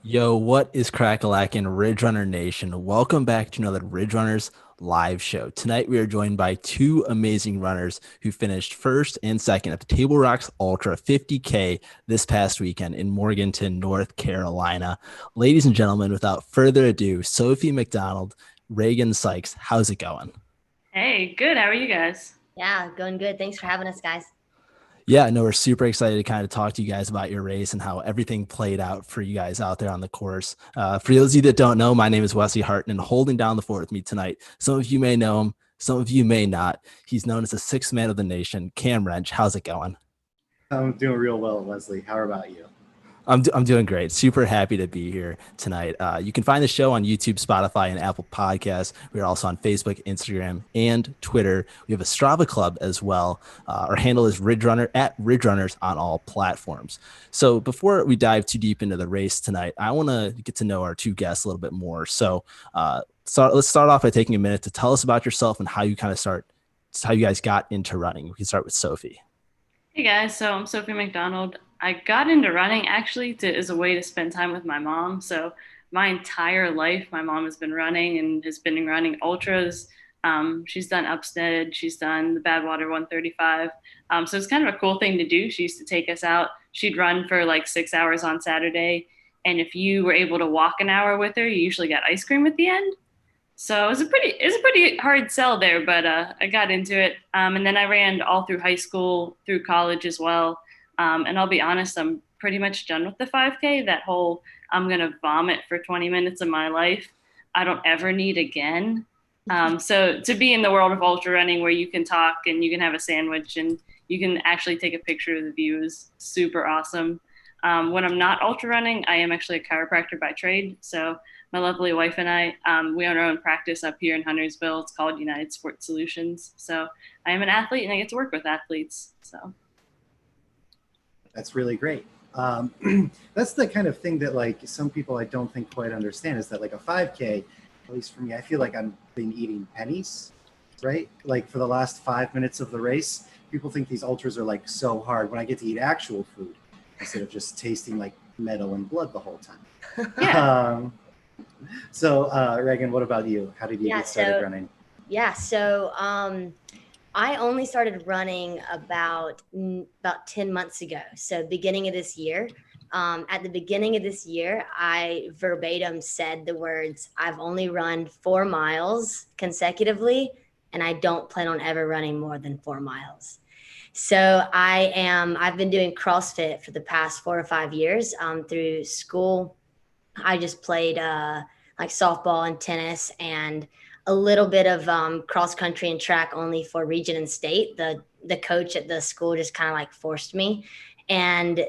Yo, what is crack-a-lackin' Ridge Runner Nation? Welcome back to another Ridge Runners live show. Tonight we are joined by two amazing runners who finished first and second at the Table Rocks Ultra 50K this past weekend in Morganton, North Carolina. Ladies and gentlemen, without further ado, Sophie Mcdonald, Regan Sikes, how's it going? Hey, good. How are you guys? Yeah, going good. Thanks for having us, guys. Yeah, no, we're super excited to kind of talk to you guys about your race and how everything played out for you guys out there on the course. For those of you that don't know, my name is Wesley Hartin, and holding down the fort with me tonight, some of you may know him, some of you may not. He's known as the sixth man of the nation, Cam Wrench. How's it going? I'm doing real well, Leslie. How about you? I'm doing great. Super happy to be here tonight. You can find the show on YouTube, Spotify, and Apple Podcasts. We are also on Facebook, Instagram, and Twitter. We have a Strava club as well. Our handle is Ridge Runner at Ridge Runners on all platforms. So before we dive too deep into the race tonight, I want to get to know our two guests a little bit more. So let's start off by taking a minute to tell us about yourself and how you how you guys got into running. We can start with Sophie. Hey guys, so I'm Sophie Mcdonald. I got into running actually as a way to spend time with my mom. So my entire life, my mom has been running and has been running ultras. She's done Upstead, she's done the Badwater 135. So it's kind of a cool thing to do. She used to take us out. She'd run for like 6 hours on Saturday. And if you were able to walk an hour with her, you usually got ice cream at the end. So it was a pretty hard sell there, but I got into it, and then I ran all through high school, through college as well. And I'll be honest, I'm pretty much done with the 5K. That whole I'm gonna vomit for 20 minutes of my life, I don't ever need again. So to be in the world of ultra running where you can talk and you can have a sandwich and you can actually take a picture of the view is super awesome. When I'm not ultra running, I am actually a chiropractor by trade. So my lovely wife and I, we own our own practice up here in Huntersville. It's called United Sports Solutions. So I am an athlete and I get to work with athletes. So That's really great. That's the kind of thing that like some people I don't think quite understand is that like a 5K, at least for me, I feel like I'm been eating pennies, right? Like for the last 5 minutes of the race, people think these ultras are like so hard when I get to eat actual food instead of just tasting like metal and blood the whole time. yeah, Regan, what about you? How did you Yeah, get started so running? yeah, so I only started running about 10 months ago. So beginning of this year. At the beginning of this year, I verbatim said the words, I've only run 4 miles consecutively, and I don't plan on ever running more than 4 miles. So I've been doing CrossFit for the past 4 or 5 years through school. I just played like softball and tennis and a little bit of cross country and track only for region and state. The coach at the school just kind of like forced me, and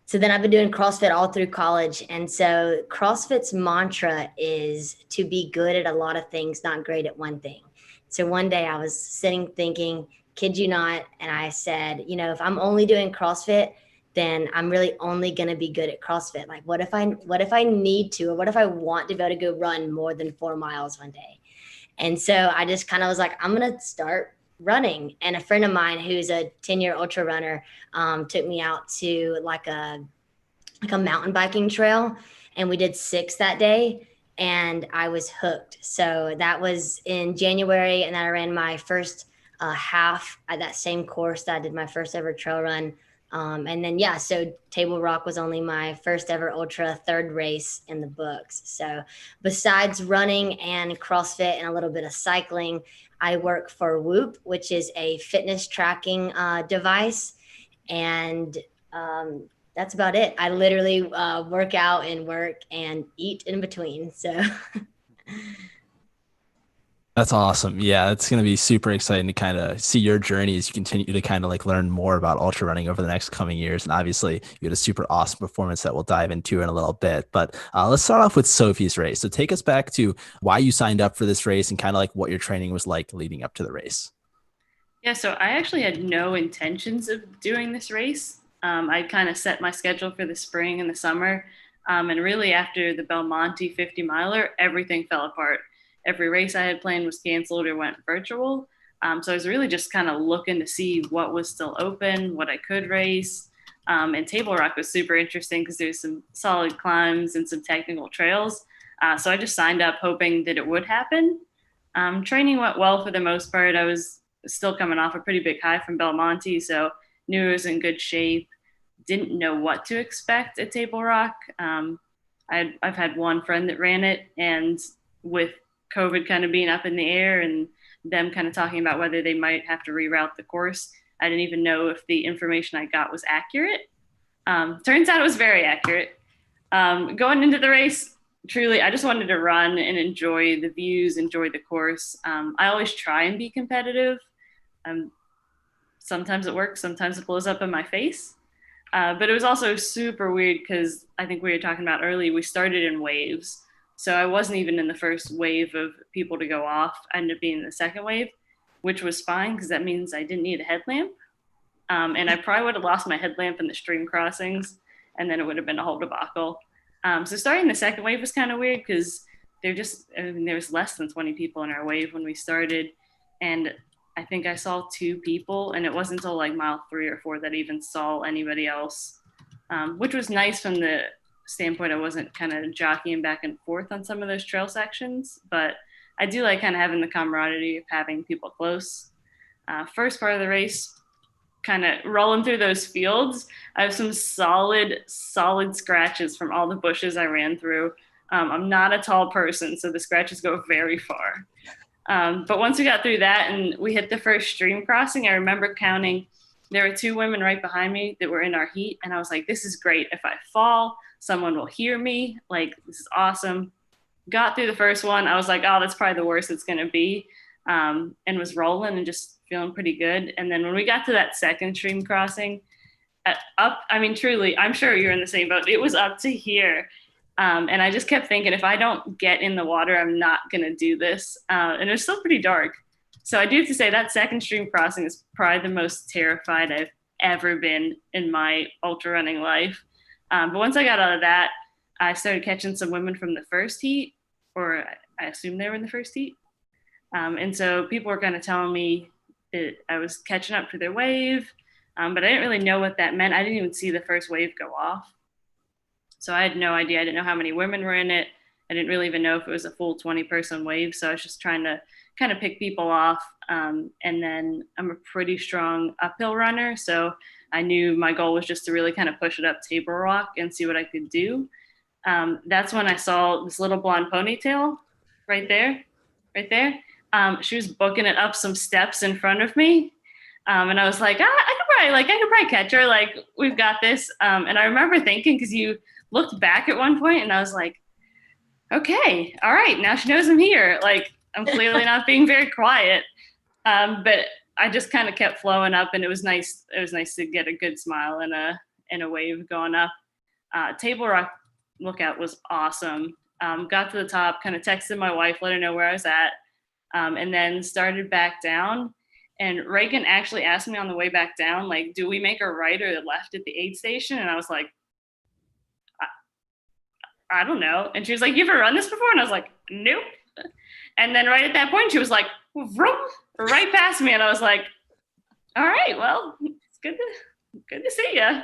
so then I've been doing CrossFit all through college. And so CrossFit's mantra is to be good at a lot of things, not great at one thing. So one day I was sitting thinking, kid you not, and I said, if I'm only doing CrossFit, then I'm really only going to be good at CrossFit. Like what if I need to, or what if I want to be able to go run more than 4 miles one day? And so I just kind of was like, I'm going to start running. And a friend of mine who's a 10-year ultra runner took me out to like a mountain biking trail, and we did 6 that day, and I was hooked. So that was in January, and then I ran my first half at that same course that I did my first ever trail run. And then, yeah, so Table Rock was only my first ever ultra, third race in the books. So besides running and CrossFit and a little bit of cycling, I work for Whoop, which is a fitness tracking device. And that's about it. I literally work out and work and eat in between. So That's awesome. Yeah, it's going to be super exciting to kind of see your journey as you continue to kind of like learn more about ultra running over the next coming years. And obviously, you had a super awesome performance that we'll dive into in a little bit. But let's start off with Sophie's race. So take us back to why you signed up for this race and kind of like what your training was like leading up to the race. yeah. So I actually had no intentions of doing this race. I kind of set my schedule for the spring and the summer, and really after the Belmonte 50 miler, everything fell apart. Every race I had planned was canceled or went virtual. So I was really just kind of looking to see what was still open, what I could race. And Table Rock was super interesting because there's some solid climbs and some technical trails. So I just signed up hoping that it would happen. Training went well for the most part. I was still coming off a pretty big high from Belmonte, so knew I was in good shape. Didn't know what to expect at Table Rock. I've had one friend that ran it, and with COVID kind of being up in the air and them kind of talking about whether they might have to reroute the course, I didn't even know if the information I got was accurate. Turns out it was very accurate. Going into the race, truly, I just wanted to run and enjoy the views, enjoy the course. I always try and be competitive. Sometimes it works, sometimes it blows up in my face. But it was also super weird because I think we were talking about earlier, we started in waves. So I wasn't even in the first wave of people to go off. I ended up being in the second wave, which was fine because that means I didn't need a headlamp. And I probably would have lost my headlamp in the stream crossings, and then it would have been a whole debacle. So starting the second wave was kind of weird because there was less than 20 people in our wave when we started. And I think I saw 2 people, and it wasn't until like mile 3 or 4 that I even saw anybody else, which was nice from the standpoint I wasn't kind of jockeying back and forth on some of those trail sections. But I do like kind of having the camaraderie of having people close. First part of the race, kind of rolling through those fields, I have some solid scratches from all the bushes I ran through. I'm not a tall person, so the scratches go very far. But once we got through that and we hit the first stream crossing, I remember counting, there were 2 women right behind me that were in our heat. And I was like, this is great. If I fall, someone will hear me. Like, this is awesome. Got through the first one. I was like, oh, that's probably the worst it's going to be. And was rolling and just feeling pretty good. And then when we got to that second stream crossing, truly, I'm sure you're in the same boat. It was up to here. And I just kept thinking, if I don't get in the water, I'm not going to do this. And it was still pretty dark. So I do have to say that second stream crossing is probably the most terrified I've ever been in my ultra running life. But once I got out of that, I started catching some women from the first heat, or I assume they were in the first heat. And so people were kind of telling me that I was catching up to their wave, but I didn't really know what that meant. I didn't even see the first wave go off. So I had no idea. I didn't know how many women were in it. I didn't really even know if it was a full 20-person wave. So I was just trying to kind of pick people off. And then I'm a pretty strong uphill runner. So I knew my goal was just to really kind of push it up Table Rock and see what I could do. That's when I saw this little blonde ponytail right there. She was booking it up some steps in front of me. And I was like, I could probably catch her. Like, we've got this. And I remember thinking, because you looked back at one point and I was like, okay, all right, now she knows I'm here. Like, I'm clearly not being very quiet. But I just kind of kept flowing up, and it was nice. It was nice to get a good smile and a wave going up. Table Rock lookout was awesome. Got to the top, kind of texted my wife, let her know where I was at, and then started back down. And Regan actually asked me on the way back down, like, do we make a right or a left at the aid station? And I was like, I don't know. And she was like, you ever run this before? And I was like, nope. And then right at that point, she was like, vroom, right past me. And I was like, all right, well, it's good to see you.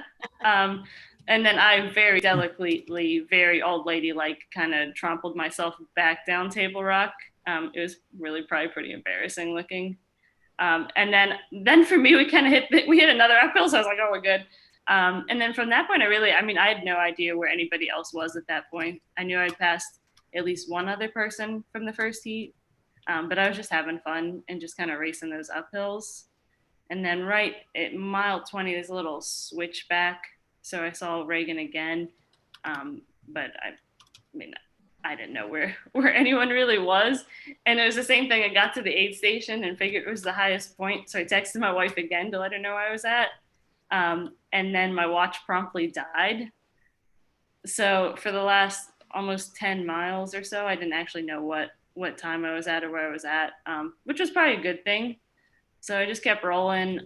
And then I very delicately, very old lady, like, kind of trampled myself back down Table Rock. It was really probably pretty embarrassing looking. And then for me, we kind of hit another uphill. So I was like, oh, we're good. And then from that point, I had no idea where anybody else was at that point. I knew I'd passed at least one other person from the first heat, but I was just having fun and just kind of racing those uphills. And then right at mile 20, there's a little switchback. So I saw Regan again, but I didn't know where anyone really was. And it was the same thing. I got to the aid station and figured it was the highest point. So I texted my wife again to let her know where I was at. And then my watch promptly died. So for the last almost 10 miles or so, I didn't actually know what time I was at or where I was at, which was probably a good thing. So I just kept rolling,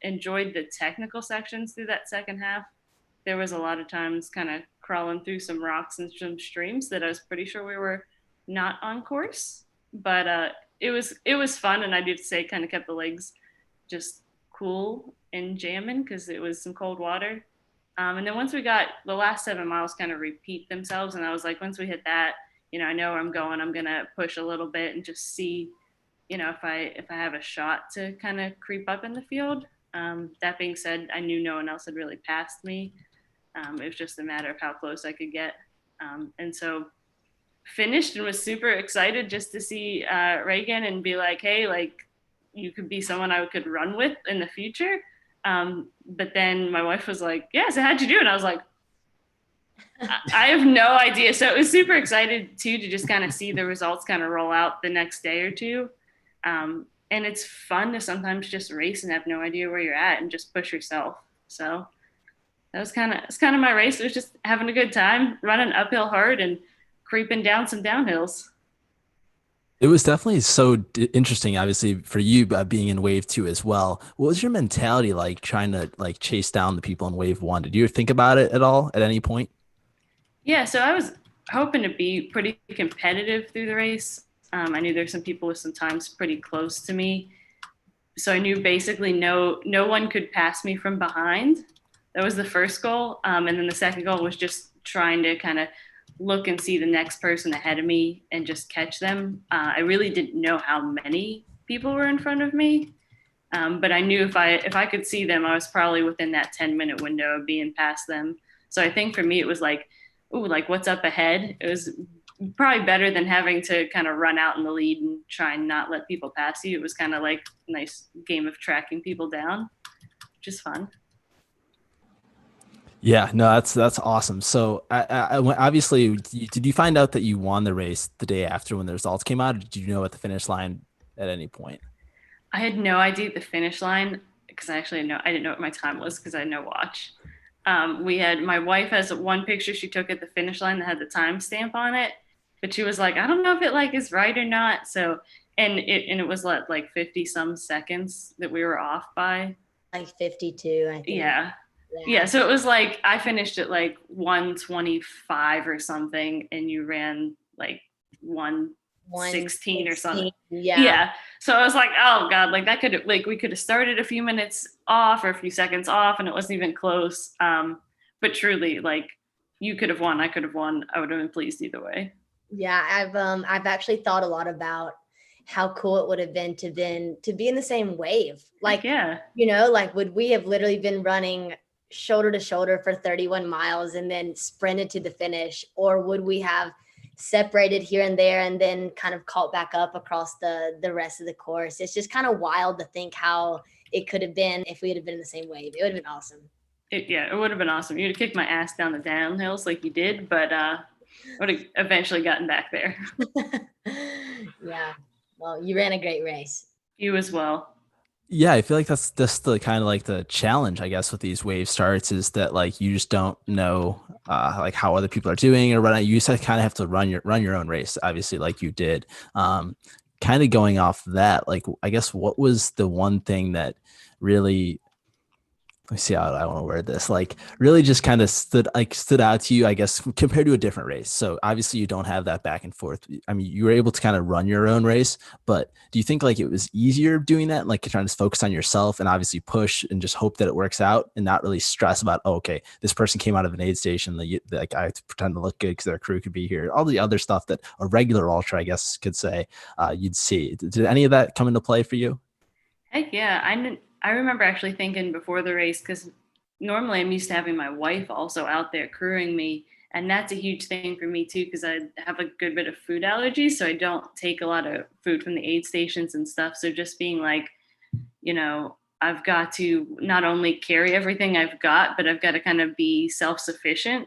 enjoyed the technical sections through that second half. There was a lot of times kind of crawling through some rocks and some streams that I was pretty sure we were not on course, but it was fun. And I do have to say, kind of kept the legs just cool and jamming because it was some cold water. And then once we got the last 7 miles kind of repeat themselves. And I was like, once we hit that, I know where I'm going, I'm going to push a little bit and just see, if I have a shot to kind of creep up in the field. That being said, I knew no one else had really passed me. It was just a matter of how close I could get. And so finished and was super excited just to see Regan and be like, hey, like, you could be someone I could run with in the future. But then my wife was like, yeah, so how'd you do it? And I was like, I have no idea. So it was super excited too, to just kind of see the results kind of roll out the next day or two. And it's fun to sometimes just race and have no idea where you're at and just push yourself. So it's kind of my race. It was just having a good time, running uphill hard and creeping down some downhills. It was definitely so interesting, obviously, for you being in wave 2 as well. What was your mentality like trying to like chase down the people in wave 1? Did you think about it at all at any point? Yeah, so I was hoping to be pretty competitive through the race. I knew there's some people with some times pretty close to me. So I knew basically no one could pass me from behind. That was the first goal. And then the second goal was just trying to kind of look and see the next person ahead of me and just catch them. I really didn't know how many people were in front of me. But I knew if I could see them, I was probably within that 10-minute window of being past them. So I think for me, it was like, ooh, like what's up ahead? It was probably better than having to kind of run out in the lead and try and not let people pass you. It was kind of like a nice game of tracking people down, which is fun. Yeah, no, that's awesome. So, obviously, did you find out that you won the race the day after when the results came out, or did you know at the finish line at any point? I had no idea at the finish line because I didn't know what my time was because I had no watch. My wife has one picture she took at the finish line that had the time stamp on it, but she was like, I don't know if it like is right or not. So, and it was like 50 some seconds that we were off by. Like 52, I think. Yeah. Yeah. So it was like, I finished at like 125 or something and you ran like 116 or something. Yeah. Yeah. So I was like, oh God, like that could like we could have started a few minutes off or a few seconds off and it wasn't even close. But truly, like you could have won, I could have won. I would have been pleased either way. Yeah, I've actually thought a lot about how cool it would have been to be in the same wave. Like, yeah, like would we have literally been running shoulder to shoulder for 31 miles and then sprinted to the finish, or would we have separated here and there and then kind of caught back up across the rest of the course? It's just kind of wild to think how it could have been if we had been in the same wave. It would have been awesome. It would have been awesome. You'd have kicked my ass down the downhills like you did, but would have eventually gotten back there. Yeah. Well, you ran a great race. You as well. Yeah, I feel like that's just the kind of like the challenge, I guess, with these wave starts is that like you just don't know like how other people are doing or running. You just kind of have to run your own race, obviously, like you did. Kind of going off that, like I guess what was the one thing that really, let me see how I want to word this, like really just kind of stood out to you, I guess, compared to a different race. So obviously you don't have that back and forth. I mean, you were able to kind of run your own race, but do you think like it was easier doing that? Like you're trying to focus on yourself and obviously push and just hope that it works out and not really stress about, oh, okay, this person came out of an aid station. Like I have to pretend to look good because their crew could be here. All the other stuff that a regular ultra, I guess, could say you'd see. Did any of that come into play for you? Heck yeah. I remember actually thinking before the race, because normally I'm used to having my wife also out there crewing me. And that's a huge thing for me too, because I have a good bit of food allergies. So I don't take a lot of food from the aid stations and stuff. So just being like, I've got to not only carry everything I've got, but I've got to kind of be self-sufficient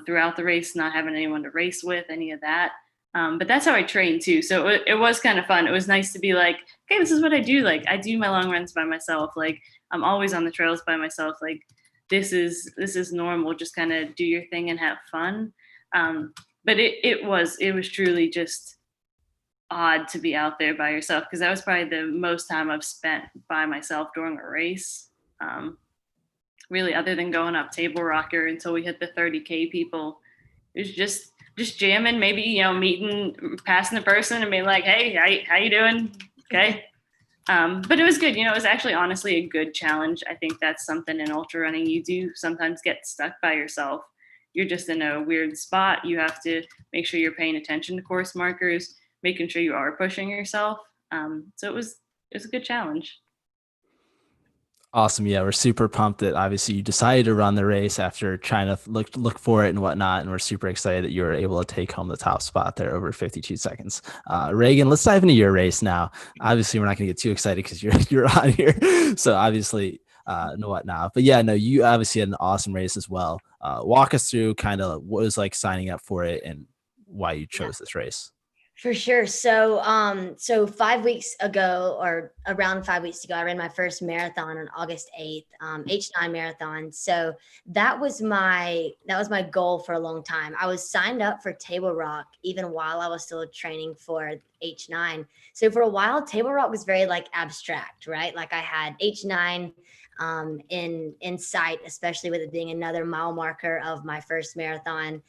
throughout the race, not having anyone to race with, any of that. But that's how I train too. So it was kind of fun. It was nice to be like, okay, this is what I do. Like I do my long runs by myself. Like I'm always on the trails by myself. Like this is normal. Just kind of do your thing and have fun. But it was truly just odd to be out there by yourself, because that was probably the most time I've spent by myself during a race. Really, other than going up Table Rocker until we hit the 30K people, it was just jamming, maybe, meeting, passing the person and being like, hey, how you doing? Okay. But it was good. It was actually honestly a good challenge. I think that's something in ultra running. You do sometimes get stuck by yourself. You're just in a weird spot. You have to make sure you're paying attention to course markers, making sure you are pushing yourself. So it was a good challenge. Awesome. Yeah, we're super pumped that obviously you decided to run the race after trying to look for it and whatnot. And we're super excited that you were able to take home the top spot there over 52 seconds. Regan, let's dive into your race now. Obviously, we're not going to get too excited because you're on here. So obviously, no whatnot. But yeah, no, you obviously had an awesome race as well. Walk us through kind of what it was like signing up for it and why you chose this race. For sure. So 5 weeks ago, or around 5 weeks ago, I ran my first marathon on August 8th, H9 marathon. So that was my goal for a long time. I was signed up for Table Rock even while I was still training for H9. So for a while, Table Rock was very like abstract, right? Like I had H9 in sight, especially with it being another mile marker of my first marathon.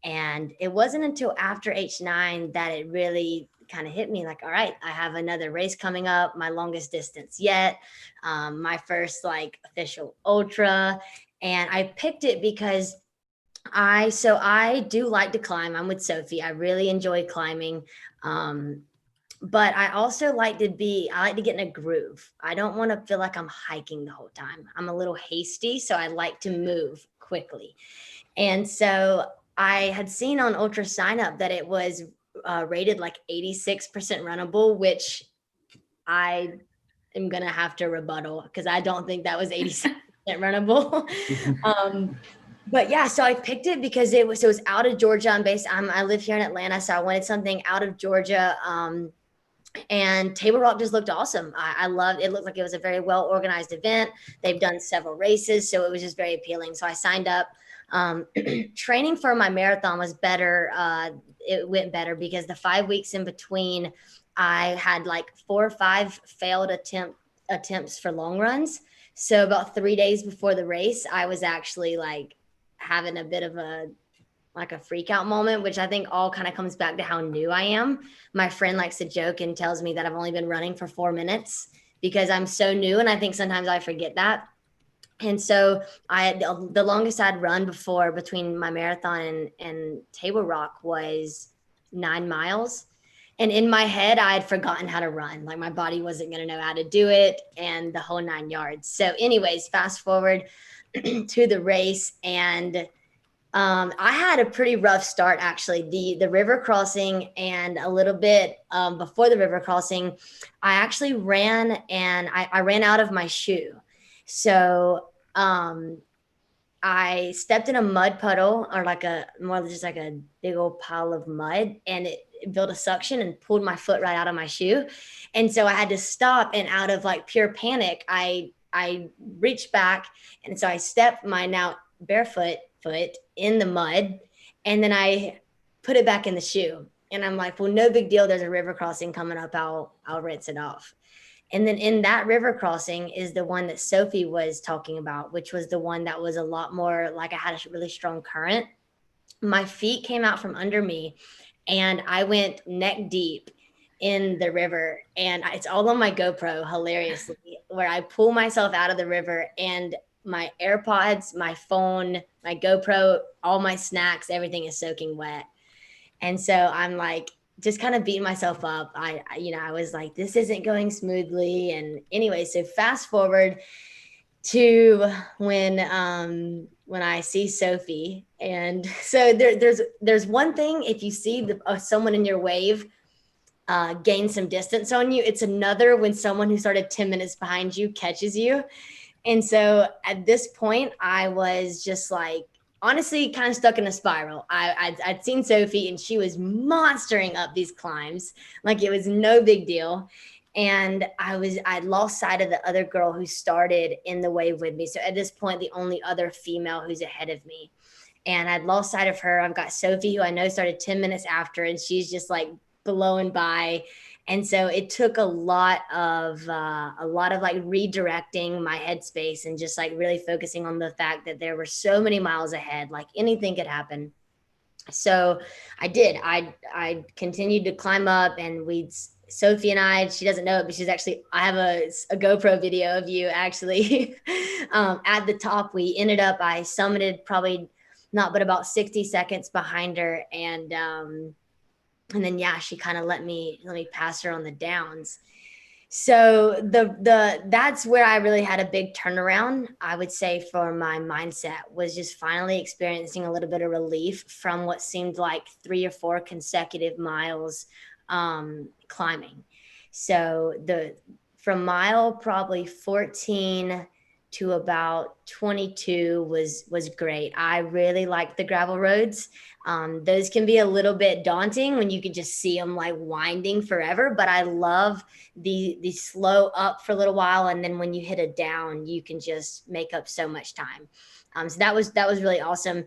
And it wasn't until after H9 that it really kind of hit me like, all right, I have another race coming up, my longest distance yet, my first like official ultra. And I picked it because I do like to climb. I'm with Sophie. I really enjoy climbing. But I also like to get in a groove. I don't want to feel like I'm hiking the whole time. I'm a little hasty, so I like to move quickly. And so I had seen on Ultra Sign Up that it was rated like 86% runnable, which I am going to have to rebuttal because I don't think that was 86% runnable. But yeah, so I picked it because it was out of Georgia. I live here in Atlanta, so I wanted something out of Georgia. And Table Rock just looked awesome. I loved it. It looked like it was a very well organized event. They've done several races, so it was just very appealing. So I signed up. Training for my marathon was better. It went better because the 5 weeks in between, I had like 4 or 5 failed attempts for long runs. So about 3 days before the race, I was actually like having a bit of a freak out moment, which I think all kind of comes back to how new I am. My friend likes to joke and tells me that I've only been running for 4 minutes because I'm so new. And I think sometimes I forget that. And so the longest I'd run before between my marathon and Table Rock was 9 miles. And in my head, I had forgotten how to run. Like my body wasn't going to know how to do it and the whole 9 yards. So anyways, fast forward to the race. And I had a pretty rough start, actually. The river crossing and a little bit before the river crossing, I actually ran and I ran out of my shoe. So I stepped in a mud puddle or more just like a big old pile of mud, and it built a suction and pulled my foot right out of my shoe. And so I had to stop, and out of like pure panic, I reached back. And so I stepped my now barefoot foot in the mud, and then I put it back in the shoe. And I'm like, well, no big deal. There's a river crossing coming up. I'll rinse it off. And then in that river crossing is the one that Sophie was talking about, which was the one that was a lot more like I had a really strong current. My feet came out from under me and I went neck deep in the river. And it's all on my GoPro, hilariously, where I pull myself out of the river and my AirPods, my phone, my GoPro, all my snacks, everything is soaking wet. And so I'm like, just kind of beating myself up. I was like, this isn't going smoothly. And anyway, so fast forward to when I see Sophie. And so there's one thing, if you see someone in your wave gain some distance on you, it's another when someone who started 10 minutes behind you catches you. And so at this point, I was just like, honestly, kind of stuck in a spiral. I'd seen Sophie and she was monstering up these climbs like it was no big deal. And I'd lost sight of the other girl who started in the wave with me. So at this point, the only other female who's ahead of me. And I'd lost sight of her. I've got Sophie, who I know started 10 minutes after, and she's just like blowing by. And so it took a lot of like redirecting my headspace and just like really focusing on the fact that there were so many miles ahead, like anything could happen. So I did. I continued to climb up, and we'd Sophie and I, she doesn't know it, but I have a GoPro video of you actually at the top. I summited probably not, but about 60 seconds behind her. And then, yeah, she kind of let me pass her on the downs. So that's where I really had a big turnaround, I would say, for my mindset, was just finally experiencing a little bit of relief from what seemed like 3 or 4 consecutive miles climbing. So from mile probably 14 to about 22 was great. I really liked the gravel roads. Those can be a little bit daunting when you can just see them like winding forever, but I love the slow up for a little while, and then when you hit a down, you can just make up so much time. So that was really awesome.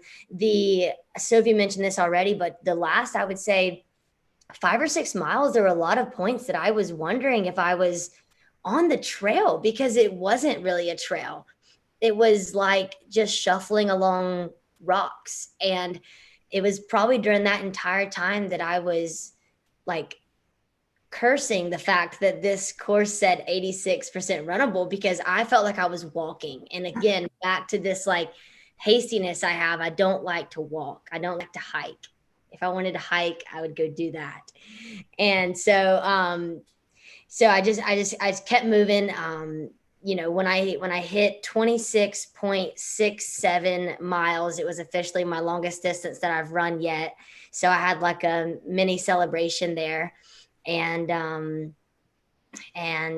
Sophie mentioned this already, but the last, I would say, 5 or 6 miles, there were a lot of points that I was wondering if I was on the trail, because it wasn't really a trail. It was like just shuffling along rocks. And it was probably during that entire time that I was like cursing the fact that this course said 86% runnable, because I felt like I was walking. And again, back to this like hastiness I have. I don't like to walk. I don't like to hike. If I wanted to hike, I would go do that. And so I just kept moving. When I hit 26.67 miles, it was officially my longest distance that I've run yet. So I had like a mini celebration there, and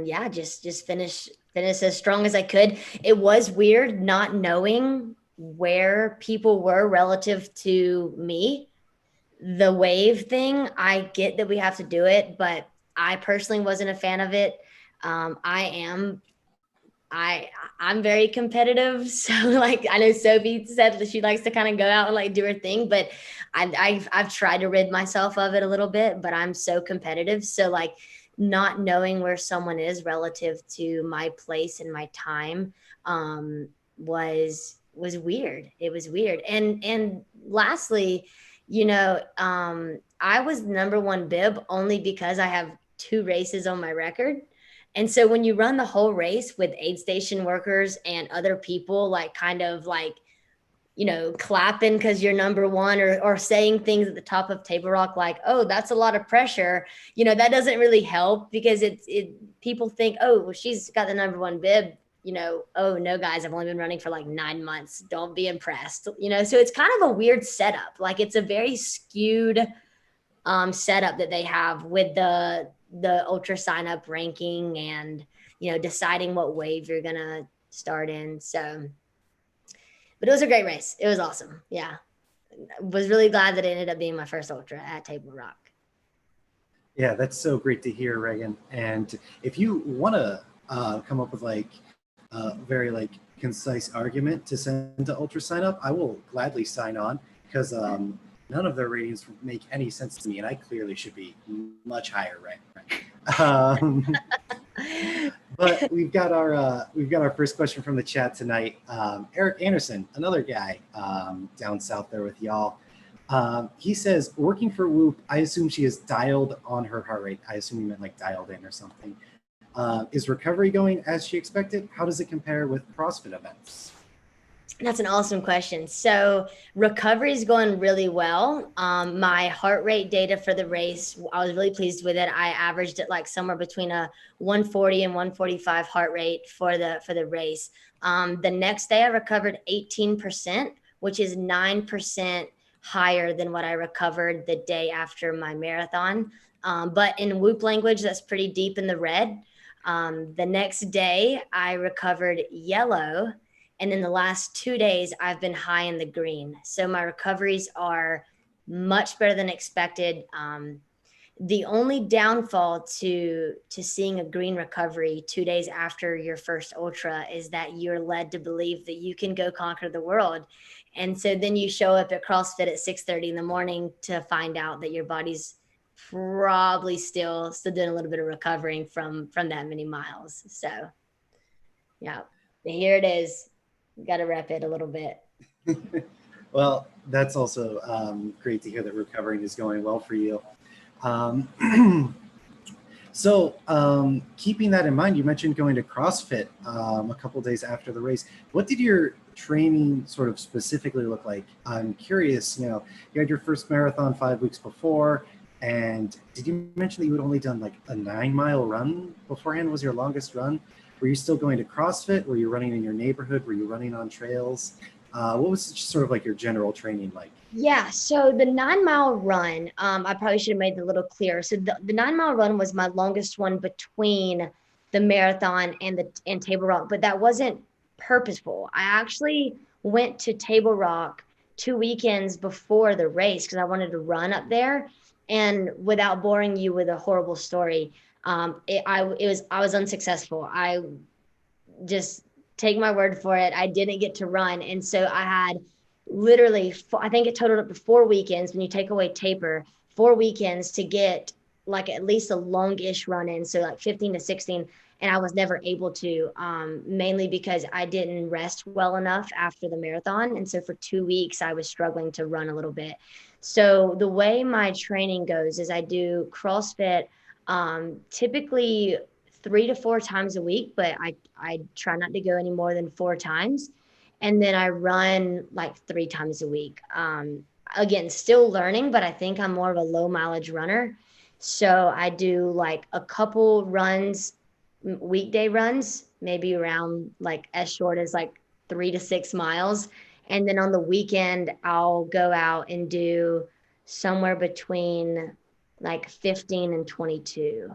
yeah, just finish as strong as I could. It was weird not knowing where people were relative to me. The wave thing, I get that we have to do it, but I personally wasn't a fan of it. I'm very competitive. So like, I know Sophie said that she likes to kind of go out and like do her thing, but I've tried to rid myself of it a little bit, but I'm so competitive. So like, not knowing where someone is relative to my place and my time was weird. It was weird. And lastly, I was number 1 bib only because I have 2 races on my record. And so when you run the whole race with aid station workers and other people like kind of like, clapping because you're number 1, or saying things at the top of Table Rock like, oh, that's a lot of pressure, that doesn't really help, because people think, oh, well, she's got the number 1 bib. Oh no, guys, I've only been running for like 9 months. Don't be impressed. So it's kind of a weird setup. Like, it's a very skewed setup that they have with the ultra sign up ranking and, deciding what wave you're going to start in. So, but it was a great race. It was awesome. Yeah. Was really glad that it ended up being my first ultra at Table Rock. Yeah, that's so great to hear, Regan. And if you want to come up with like very like concise argument to send to ultra sign up, I will gladly sign on, because none of their ratings make any sense to me, and I clearly should be much higher, right? But we've got our first question from the chat tonight. Eric Anderson, another guy down south there with y'all. He says, working for Whoop, I assume she is dialed on her heart rate. I assume you meant like dialed in or something. Is recovery going as she expected? How does it compare with CrossFit events? That's an awesome question. So recovery is going really well. My heart rate data for the race, I was really pleased with it. I averaged it like somewhere between a 140 and 145 heart rate for the race. The next day I recovered 18%, which is 9% higher than what I recovered the day after my marathon. But in Whoop language, that's pretty deep in the red. The next day I recovered yellow. And in the last 2 days, I've been high in the green. So my recoveries are much better than expected. The only downfall to seeing a green recovery 2 days after your first ultra is that you're led to believe that you can go conquer the world. And so then you show up at CrossFit at 6:30 in the morning to find out that your body's probably still doing a little bit of recovering from that many miles. So yeah, here it is. Got to rep it a little bit. Well, that's also great to hear that recovering is going well for you. So, keeping that in mind, you mentioned going to CrossFit a couple days after the race. What did your training sort of specifically look like? I'm curious, you had your first marathon 5 weeks before, and did you mention that you had only done like a 9-mile run beforehand was your longest run? Were you still going to CrossFit? Were you running in your neighborhood? Were you running on trails? What was sort of like your general training like? Yeah, so the 9-mile run, I probably should have made it a little clearer. So the 9-mile run was my longest one between the marathon and Table Rock, but that wasn't purposeful. I actually went to Table Rock 2 weekends before the race because I wanted to run up there. And without boring you with a horrible story, I was unsuccessful. I just take my word for it. I didn't get to run, and so I had literally, I think it totaled up to 4 weekends when you take away taper, 4 weekends to get like at least a longish run in. So like 15 to 16. And I was never able to, mainly because I didn't rest well enough after the marathon. And so for 2 weeks, I was struggling to run a little bit. So the way my training goes is I do CrossFit typically 3 to 4 times a week, but I try not to go any more than 4 times. And then I run like 3 times a week. Again, still learning, but I think I'm more of a low mileage runner. So I do like a couple runs, weekday runs, maybe around like as short as like 3 to 6 miles. And then on the weekend, I'll go out and do somewhere between like 15 and 22.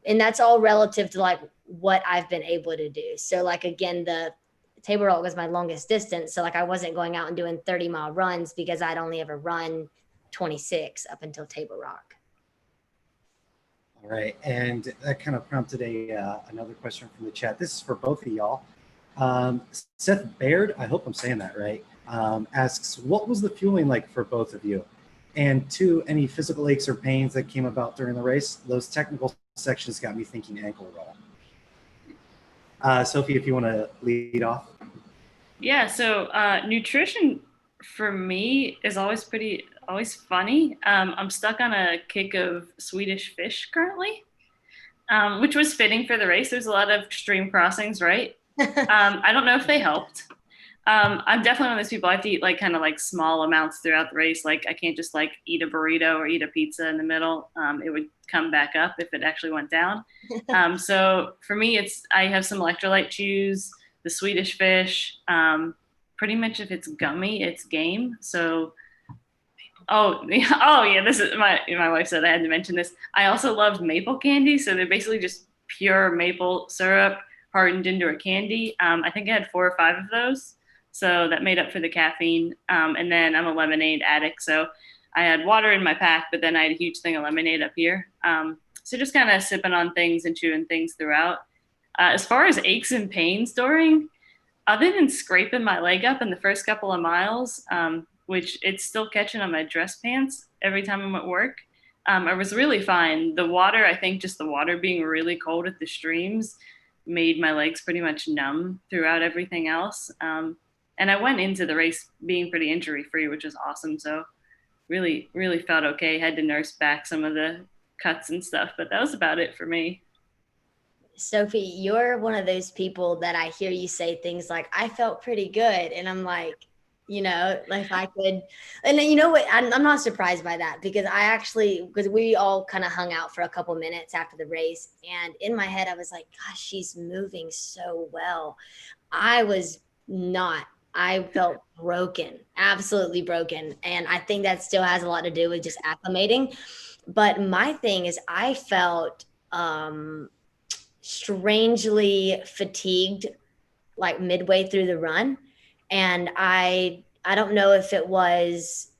And that's all relative to like what I've been able to do. So like, again, the Table Rock was my longest distance. So like I wasn't going out and doing 30-mile runs because I'd only ever run 26 up until Table Rock. All right, and that kind of prompted another question from the chat. This is for both of y'all. Seth Baird, I hope I'm saying that right, asks, what was the fueling like for both of you? And 2, any physical aches or pains that came about during the race? Those technical sections got me thinking ankle roll. Sophie, if you want to lead off. Yeah, so nutrition for me is always funny. I'm stuck on a kick of Swedish fish currently, which was fitting for the race. There's a lot of extreme crossings, right? I don't know if they helped. I'm definitely one of those people. I have to eat like kind of like small amounts throughout the race. Like I can't just like eat a burrito or eat a pizza in the middle. It would come back up if it actually went down. So for me, I have some electrolyte chews, the Swedish fish. Pretty much if it's gummy, it's game. So, oh yeah, this is my wife said I had to mention this. I also loved maple candy. So they're basically just pure maple syrup hardened into a candy. I think I had 4 or 5 of those. So that made up for the caffeine. And then I'm a lemonade addict. So I had water in my pack, but then I had a huge thing of lemonade up here. So just kind of sipping on things and chewing things throughout. As far as aches and pains during, other than scraping my leg up in the first couple of miles, which it's still catching on my dress pants every time I'm at work, I was really fine. The water, I think just the water being really cold at the streams made my legs pretty much numb throughout everything else. And I went into the race being pretty injury free, which was awesome. So really, really felt okay. Had to nurse back some of the cuts and stuff, but that was about it for me. Sophie, you're one of those people that I hear you say things like, I felt pretty good. And I'm like, like if I could, and then you know what, I'm not surprised by that because because we all kind of hung out for a couple minutes after the race. And in my head, I was like, gosh, she's moving so well. I was not. I felt broken, absolutely broken. And I think that still has a lot to do with just acclimating. But my thing is I felt strangely fatigued like midway through the run. And I don't know if it was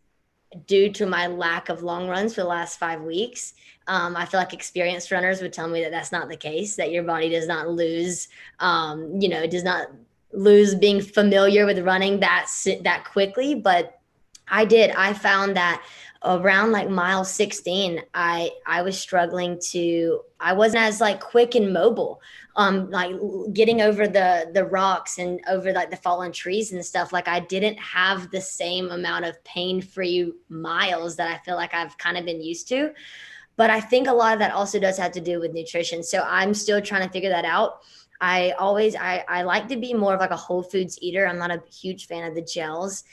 due to my lack of long runs for the last 5 weeks. I feel like experienced runners would tell me that that's not the case, that your body does not lose, does not lose being familiar with running that quickly. But I found that around like mile 16, I was struggling I wasn't as like quick and mobile, like getting over the rocks and over like the fallen trees and stuff. Like I didn't have the same amount of pain-free miles that I feel like I've kind of been used to. But I think a lot of that also does have to do with nutrition. So I'm still trying to figure that out. I like to be more of like a whole foods eater. I'm not a huge fan of the gels.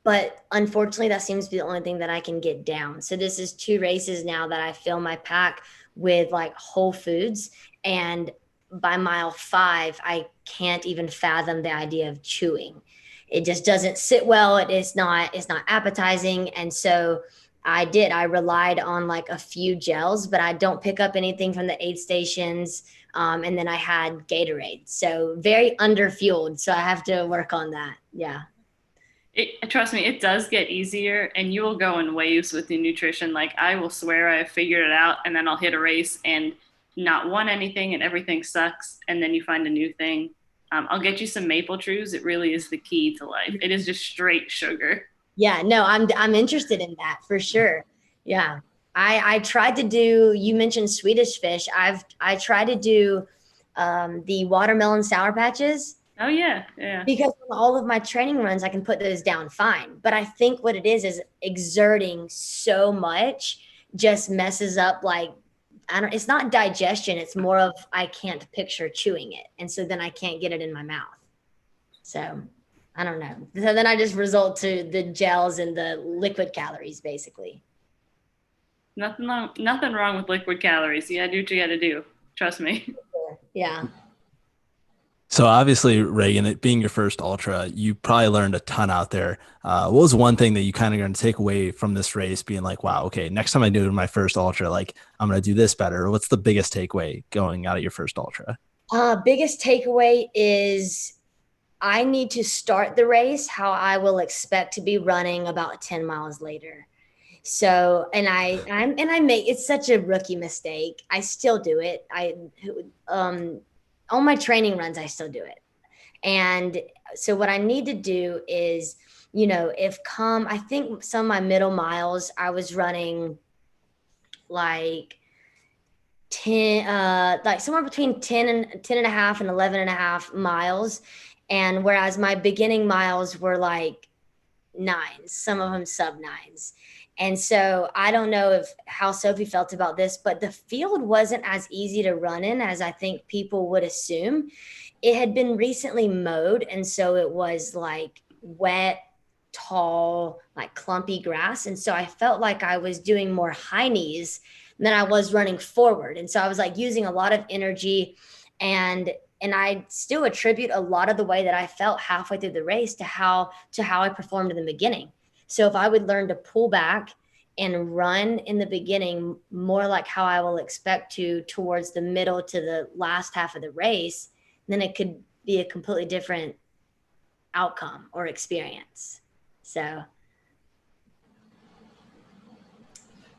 But unfortunately, that seems to be the only thing that I can get down. So this is 2 races now that I fill my pack with like whole foods. And by mile 5, I can't even fathom the idea of chewing. It just doesn't sit well. It's not appetizing. And so I relied on like a few gels, but I don't pick up anything from the aid stations. And then I had Gatorade. So very underfueled. So I have to work on that. Yeah. Trust me, it does get easier, and you will go in waves with your nutrition. Like, I will swear I have figured it out, and then I'll hit a race and not want anything and everything sucks, and then you find a new thing. I'll get you some maple chews. It really is the key to life. It is just straight sugar. Yeah, no, I'm interested in that for sure. Yeah. I tried to do, you mentioned Swedish fish. I tried to do the watermelon sour patches. Oh yeah, yeah. Because on all of my training runs, I can put those down fine. But I think what it is exerting so much just messes up, like, it's not digestion. It's more of, I can't picture chewing it. And so then I can't get it in my mouth. So I don't know. So then I just result to the gels and the liquid calories, basically. Nothing wrong with liquid calories. You gotta do what you gotta do. Trust me. Yeah. So obviously, Regan, it being your first ultra, you probably learned a ton out there. What was one thing that you kind of going to take away from this race, being like, wow, okay, next time I do my first ultra, like I'm going to do this better? What's the biggest takeaway going out of your first ultra? Biggest takeaway is I need to start the race how I will expect to be running about 10 miles later. So, and I make, it's such a rookie mistake. I still do it. On my training runs, I still do it. And so what I need to do is, I think some of my middle miles, I was running like 10, like somewhere between 10 and a half and 11 and a half miles. And whereas my beginning miles were like 9s, some of them sub 9s. And so I don't know how Sophie felt about this, but the field wasn't as easy to run in as I think people would assume. It had been recently mowed, and so it was like wet, tall, like clumpy grass. And so I felt like I was doing more high knees than I was running forward. And so I was like using a lot of energy, and I still attribute a lot of the way that I felt halfway through the race to how I performed in the beginning. So if I would learn to pull back and run in the beginning more like how I will expect to towards the middle to the last half of the race, then it could be a completely different outcome or experience. So.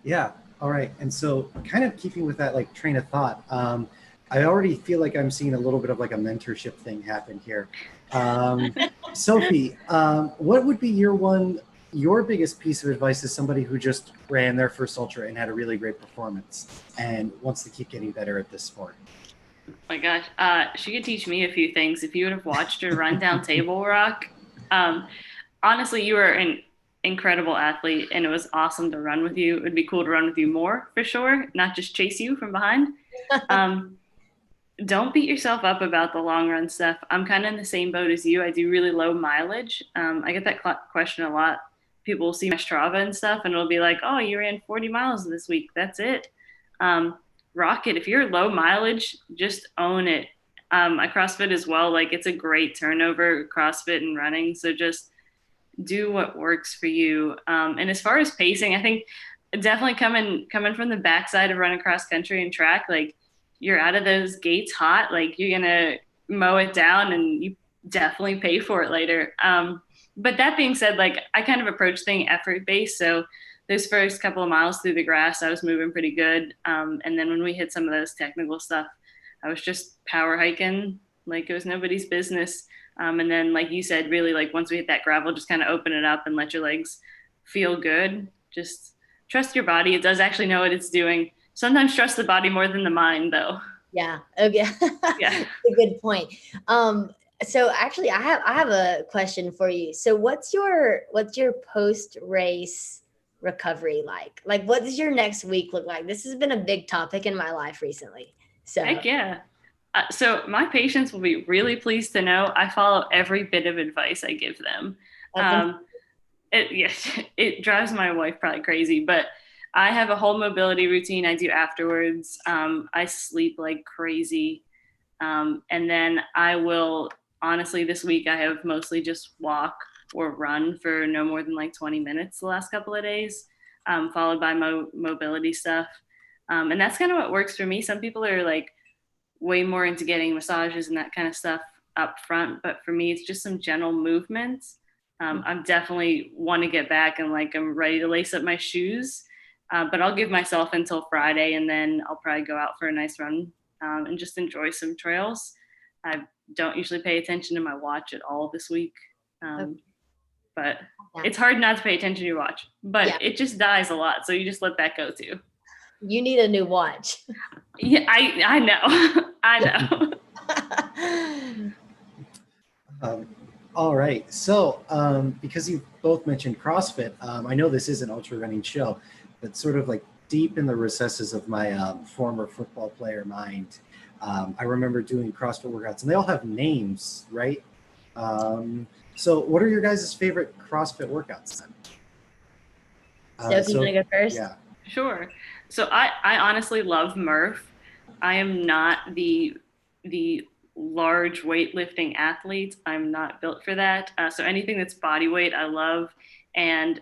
Yeah. All right. And so kind of keeping with that like train of thought, I already feel like I'm seeing a little bit of like a mentorship thing happen here. Sophie, what would be your biggest piece of advice is somebody who just ran their first ultra and had a really great performance and wants to keep getting better at this sport? Oh my gosh, she could teach me a few things. If you would have watched her run down Table Rock, honestly, you were an incredible athlete, and it was awesome to run with you. It would be cool to run with you more, for sure, not just chase you from behind. Don't beat yourself up about the long run stuff. I'm kind of in the same boat as you. I do really low mileage. I get that question a lot. People will see my Strava and stuff, and it'll be like, oh, you ran 40 miles this week. That's it. Rock it. If you're low mileage, just own it. I CrossFit as well. Like, it's a great turnover, CrossFit and running. So just do what works for you. And as far as pacing, I think definitely coming from the backside of running cross country and track, like, you're out of those gates hot, like you're going to mow it down and you definitely pay for it later. But that being said, like, I kind of approach things effort based. So those first couple of miles through the grass, I was moving pretty good. And then when we hit some of those technical stuff, I was just power hiking like it was nobody's business. And then, like you said, really, like, once we hit that gravel, just kind of open it up and let your legs feel good. Just trust your body. It does actually know what it's doing. Sometimes trust the body more than the mind, though. Yeah. Okay. Yeah. That's a good point. So actually, I have a question for you. So what's your post race recovery like? Like, what does your next week look like? This has been a big topic in my life recently. So Heck yeah. So my patients will be really pleased to know I follow every bit of advice I give them. It drives my wife probably crazy, but I have a whole mobility routine I do afterwards. I sleep like crazy. And then I will, honestly, this week I have mostly just walk or run for no more than like 20 minutes the last couple of days, followed by mobility stuff. And that's kind of what works for me. Some people are like way more into getting massages and that kind of stuff up front. But for me, it's just some general movements. I'm definitely want to get back and like I'm ready to lace up my shoes. But I'll give myself until Friday and then I'll probably go out for a nice run and just enjoy some trails. I don't usually pay attention to my watch at all this week. But it's hard not to pay attention to your watch, but it just dies a lot. So you just let that go too. You need a new watch. Yeah, I know. I know. All right. So because you both mentioned CrossFit, I know this is an ultra running show, but sort of like deep in the recesses of my former football player mind, I remember doing CrossFit workouts, and they all have names, right? So what are your guys' favorite CrossFit workouts then? Sophie, you want to go first? Yeah. Sure. So I honestly love Murph. I am not the large weightlifting athlete. I'm not built for that. So anything that's body weight, I love. And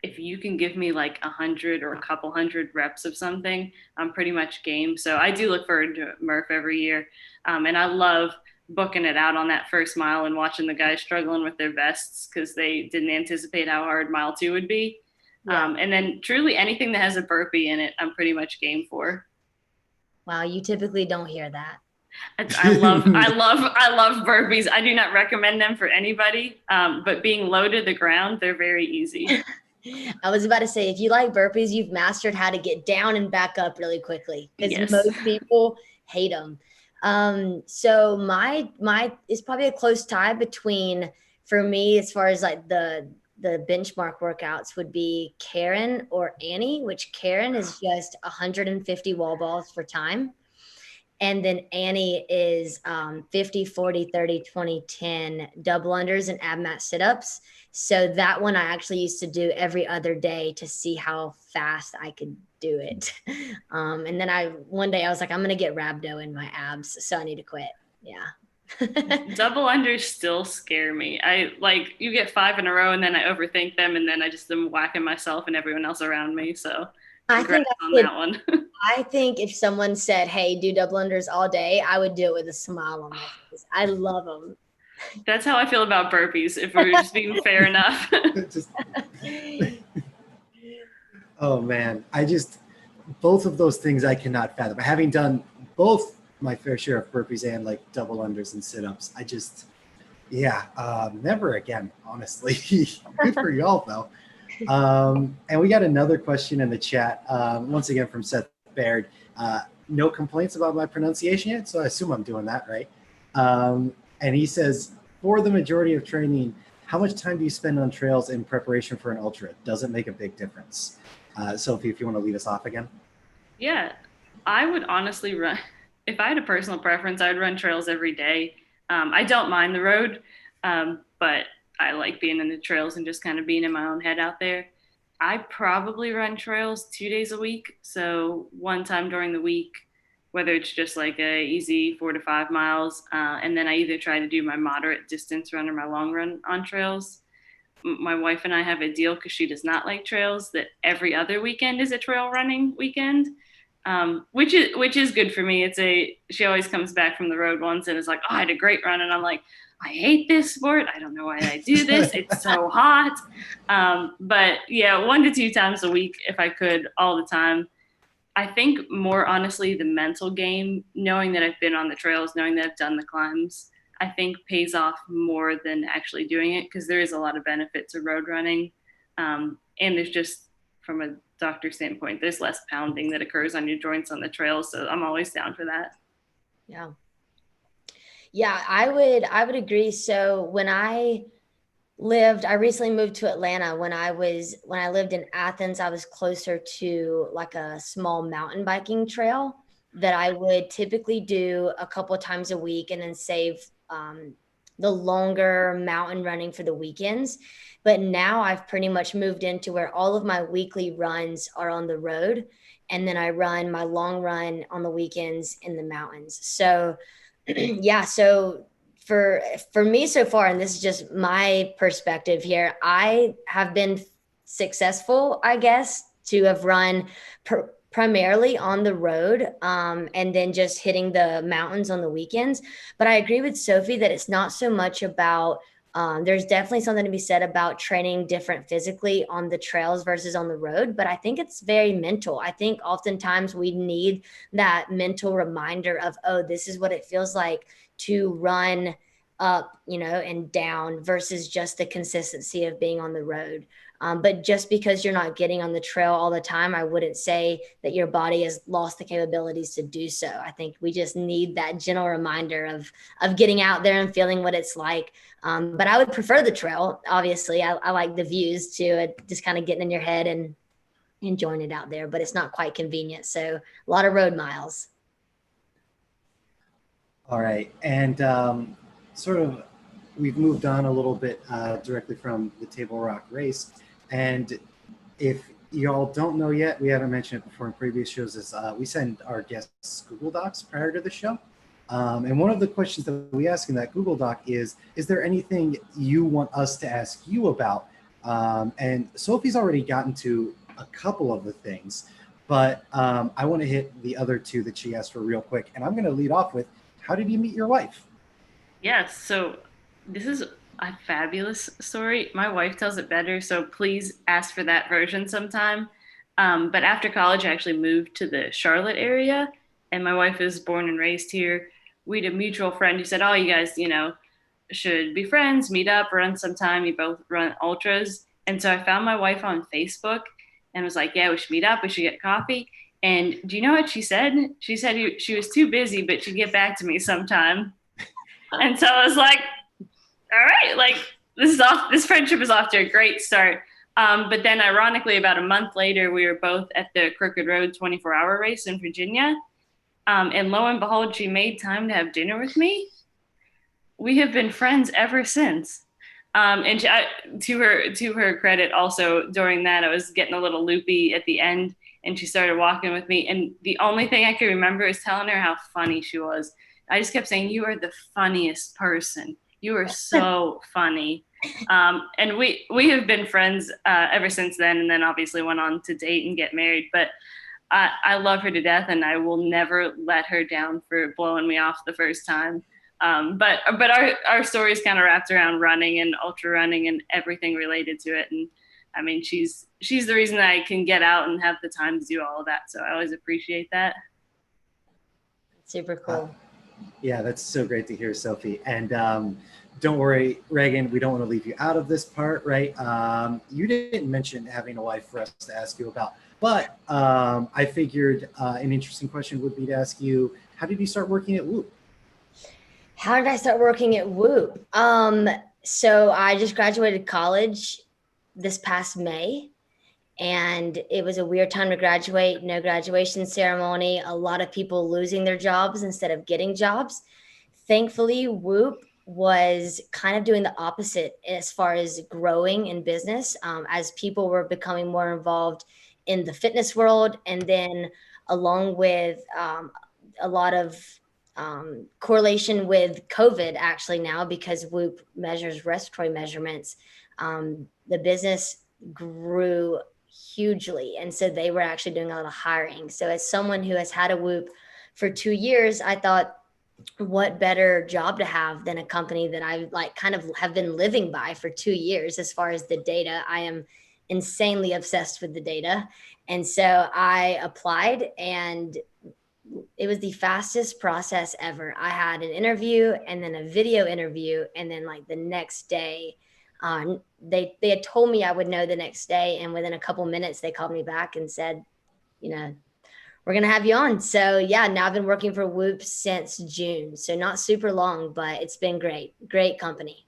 if you can give me like 100 or a couple hundred reps of something, I'm pretty much game. So I do look forward to Murph every year. And I love booking it out on that first mile and watching the guys struggling with their vests because they didn't anticipate how hard mile 2 would be. Yeah. And then truly anything that has a burpee in it, I'm pretty much game for. Wow, you typically don't hear that. I love burpees. I do not recommend them for anybody, but being low to the ground, they're very easy. I was about to say, if you like burpees, you've mastered how to get down and back up really quickly because most people hate them. So my is probably a close tie between, for me, as far as like the benchmark workouts would be Karen or Annie, which Karen is just 150 wall balls for time. And then Annie is 50, 40, 30, 20, 10 double unders and ab mat sit-ups. So that one I actually used to do every other day to see how fast I could do it. And then one day I was like, I'm going to get rhabdo in my abs. So I need to quit. Yeah. Double unders still scare me. You get 5 in a row and then I overthink them and then I just am whacking myself and everyone else around me. So that one. I think if someone said, hey, do double unders all day, I would do it with a smile on my face. I love them. That's how I feel about burpees, if we're just being fair enough. Oh man, both of those things I cannot fathom. Having done both my fair share of burpees and like double unders and sit-ups, never again, honestly. Good for y'all though. And we got another question in the chat, once again from Seth Baird. No complaints about my pronunciation yet, so I assume I'm doing that right. And he says, for the majority of training, how much time do you spend on trails in preparation for an ultra? Does it make a big difference? Sophie, if you want to lead us off again. Yeah, I would honestly run. If I had a personal preference, I would run trails every day. I don't mind the road, but I like being in the trails and just kind of being in my own head out there. I probably run trails 2 days a week. So one time during the week, whether it's just like a easy 4 to 5 miles. And then I either try to do my moderate distance run or my long run on trails. My wife and I have a deal because she does not like trails that every other weekend is a trail running weekend, which is good for me. She always comes back from the road once and is like, oh, I had a great run. And I'm like, I hate this sport. I don't know why I do this. It's so hot. But yeah, 1 to 2 times a week, if I could, all the time. I think more honestly, the mental game, knowing that I've been on the trails, knowing that I've done the climbs, I think pays off more than actually doing it because there is a lot of benefit to road running. And there's just, from a doctor standpoint, there's less pounding that occurs on your joints on the trails. So I'm always down for that. Yeah. Yeah, I would agree. So when I I recently moved to Atlanta. When I lived in Athens, I was closer to like a small mountain biking trail that I would typically do a couple of times a week and then save the longer mountain running for the weekends. But now I've pretty much moved into where all of my weekly runs are on the road, and then I run my long run on the weekends in the mountains. So yeah, so for me so far, and this is just my perspective here, I have been successful, I guess, to have run primarily on the road, and then just hitting the mountains on the weekends. But I agree with Sophie that it's not so much about there's definitely something to be said about training different physically on the trails versus on the road, but I think it's very mental. I think oftentimes we need that mental reminder of, oh, this is what it feels like to run up, and down versus just the consistency of being on the road. But just because you're not getting on the trail all the time, I wouldn't say that your body has lost the capabilities to do so. I think we just need that gentle reminder of getting out there and feeling what it's like. But I would prefer the trail. Obviously, I like the views too. Just kind of getting in your head and enjoying it out there, but it's not quite convenient. So a lot of road miles. All right. And sort of, we've moved on a little bit directly from the Table Rock race. And if y'all don't know yet, we haven't mentioned it before in previous shows, is we send our guests Google Docs prior to the show. And one of the questions that we ask in that Google Doc is there anything you want us to ask you about? And Sophie's already gotten to a couple of the things, but I want to hit the other two that she asked for real quick. And I'm going to lead off with, how did you meet your wife? Yes, so this is a fabulous story. My wife tells it better, so please ask for that version sometime. But after college, I actually moved to the Charlotte area, and my wife is born and raised here. We had a mutual friend who said, "Oh, you guys, should be friends, meet up, run sometime. You both run ultras." And so I found my wife on Facebook and was like, "Yeah, we should meet up. We should get coffee." And do you know what she said? She said she was too busy, but she'd get back to me sometime. And so I was like, all right, like this friendship is off to a great start. But then ironically, about a month later, we were both at the Crooked Road 24-hour race in Virginia. And lo and behold, she made time to have dinner with me. We have been friends ever since. And to her credit, also during that, I was getting a little loopy at the end, and she started walking with me. And the only thing I can remember is telling her how funny she was. I just kept saying, "You are the funniest person. You are so funny." And we have been friends ever since then, and then obviously went on to date and get married. But I love her to death, and I will never let her down for blowing me off the first time. But our story is kind of wrapped around running and ultra running and everything related to it. And I mean, she's the reason that I can get out and have the time to do all of that. So I always appreciate that. Super cool. Yeah, that's so great to hear, Sophie. And don't worry, Regan, we don't want to leave you out of this part, right? You didn't mention having a wife for us to ask you about, but I figured an interesting question would be to ask you, how did you start working at Whoop? How did I start working at Whoop? So I just graduated college this past May, and it was a weird time to graduate. No graduation ceremony, a lot of people losing their jobs instead of getting jobs. Thankfully, Whoop was kind of doing the opposite as far as growing in business, as people were becoming more involved in the fitness world, and then along with a lot of correlation with COVID actually now, because Whoop measures respiratory measurements, the business grew hugely. And so they were actually doing a lot of hiring. So as someone who has had a Whoop for 2 years, I thought, what better job to have than a company that I like kind of have been living by for 2 years. As far as the data, I am insanely obsessed with the data. And so I applied, and it was the fastest process ever. I had an interview and then a video interview, and then like the next day, they had told me I would know the next day, and within a couple minutes they called me back and said, we're going to have you on. So yeah, now I've been working for Whoop since June. So not super long, but it's been great company.